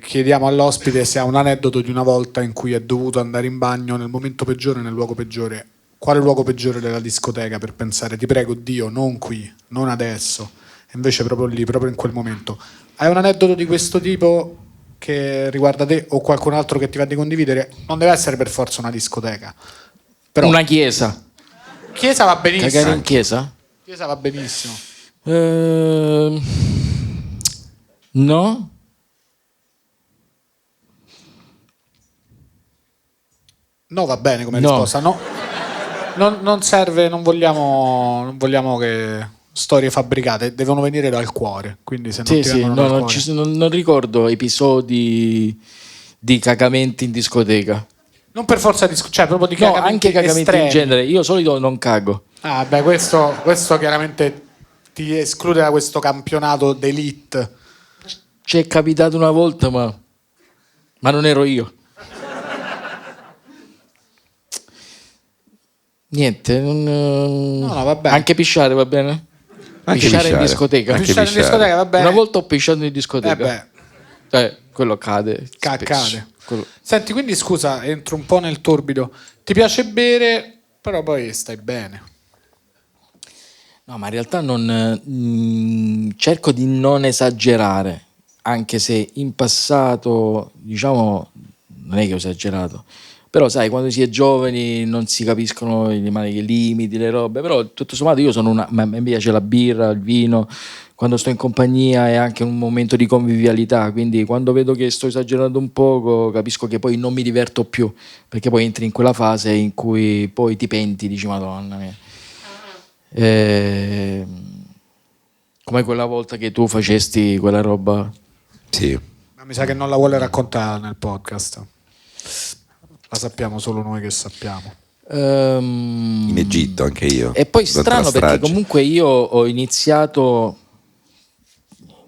chiediamo all'ospite se ha un aneddoto di una volta in cui è dovuto andare in bagno nel momento peggiore, nel luogo peggiore. Quale luogo peggiore della discoteca per pensare, ti prego Dio, non qui, non adesso, e invece proprio lì, proprio in quel momento. Hai un aneddoto di questo tipo che riguarda te o qualcun altro che ti va di condividere? Non deve essere per forza una discoteca. Però una chiesa. Chiesa va benissimo. Cagare in chiesa? Chiesa va benissimo. No? No, va bene come risposta. No. Non serve, non vogliamo che storie fabbricate, devono venire dal cuore. Quindi se non ti vengono dal cuore. Non ricordo episodi di cagamenti in discoteca. Non per forza cioè proprio di cagamenti. No, anche cagamenti estremi. In genere. Io solito non cago. Ah, beh, questo chiaramente ti esclude da questo campionato d'élite. Ci è capitato una volta, ma non ero io. Niente, no, va bene. Anche pisciare va bene? Anche pisciare in discoteca. Pisciare in discoteca va bene. Una volta ho pisciato in discoteca. Quello accade. Accade. Senti, quindi scusa, entro un po' nel torbido. Ti piace bere, però poi stai bene. No, ma in realtà cerco di non esagerare, anche se in passato, diciamo, non è che ho esagerato. Però sai, quando si è giovani non si capiscono i limiti, le robe, però tutto sommato io sono a me piace la birra, il vino, quando sto in compagnia è anche un momento di convivialità, quindi quando vedo che sto esagerando un poco capisco che poi non mi diverto più, perché poi entri in quella fase in cui poi ti penti, dici madonna mia. Come quella volta che tu facesti quella roba. Sì. Ma mi sa che non la vuole raccontare nel podcast. La sappiamo solo noi che sappiamo. In Egitto anche io. E poi strano perché comunque io ho iniziato,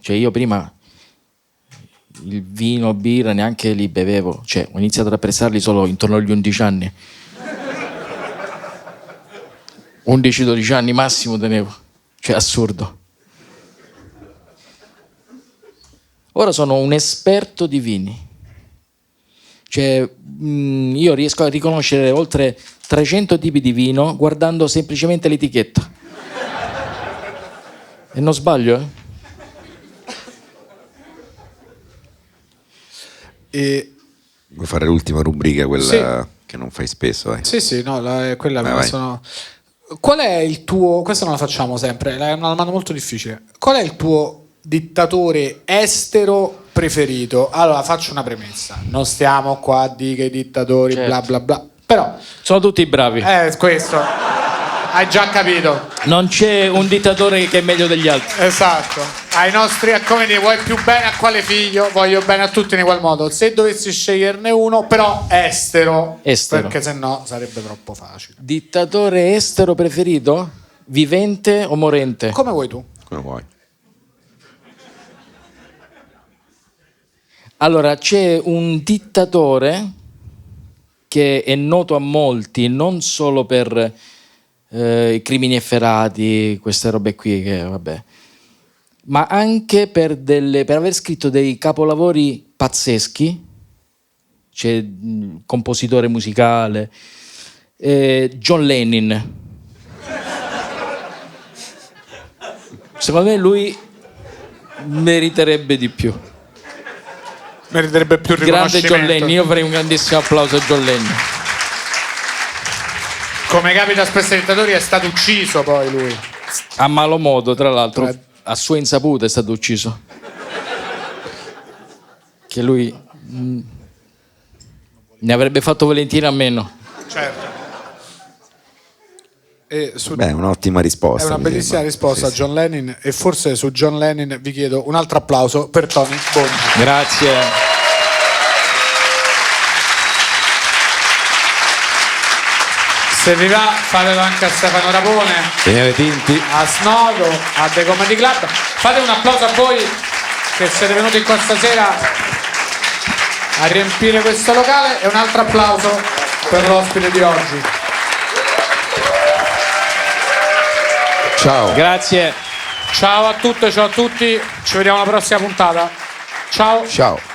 cioè io prima il vino, birra neanche li bevevo, cioè ho iniziato ad apprezzarli solo intorno agli 11 anni. 11-12 anni massimo tenevo, cioè assurdo. Ora sono un esperto di vini. Cioè, io riesco a riconoscere oltre 300 tipi di vino guardando semplicemente l'etichetta. E non sbaglio, E vuoi fare l'ultima rubrica, quella sì, che non fai spesso? Sì, no, quella me la sono... Qual è il tuo... Questa non la facciamo sempre, è una domanda molto difficile. Qual è il tuo dittatore estero preferito? Allora faccio una premessa, non stiamo qua a dire che i dittatori bla bla bla, però sono tutti bravi, questo hai già capito, non c'è un dittatore che è meglio degli altri. Esatto, ai nostri, come dire, vuoi più bene a quale figlio, voglio bene a tutti in qual modo. Se dovessi sceglierne uno, però estero. Perché sennò sarebbe troppo facile. Dittatore estero preferito? Vivente o morente? Come vuoi tu. Come vuoi. Allora, c'è un dittatore che è noto a molti non solo per i crimini efferati, queste robe qui, che vabbè, ma anche per aver scritto dei capolavori pazzeschi. C'è compositore musicale, John Lennon. Secondo me lui meriterebbe di più. Meriterebbe più riconoscimento. Grande John Lennon, io farei un grandissimo applauso a John Lennon. Come capita spesso ai dittatori, è stato ucciso poi lui. A malo modo, tra l'altro, a sua insaputa è stato ucciso. Che lui ne avrebbe fatto volentieri a meno. Certo. Beh, un'ottima risposta. È una bellissima risposta a John Lennon, e forse su John Lennon vi chiedo un altro applauso per Tony Boni. Grazie. Se vi va, fatelo anche a Stefano Rapone, Daniele Tinti, a Snodo, a The Comedy Club. Fate un applauso a voi che siete venuti qua stasera a riempire questo locale, e un altro applauso per l'ospite di oggi. ciao. Grazie. Ciao a tutte, ciao a tutti, ci vediamo alla prossima puntata. Ciao. Ciao.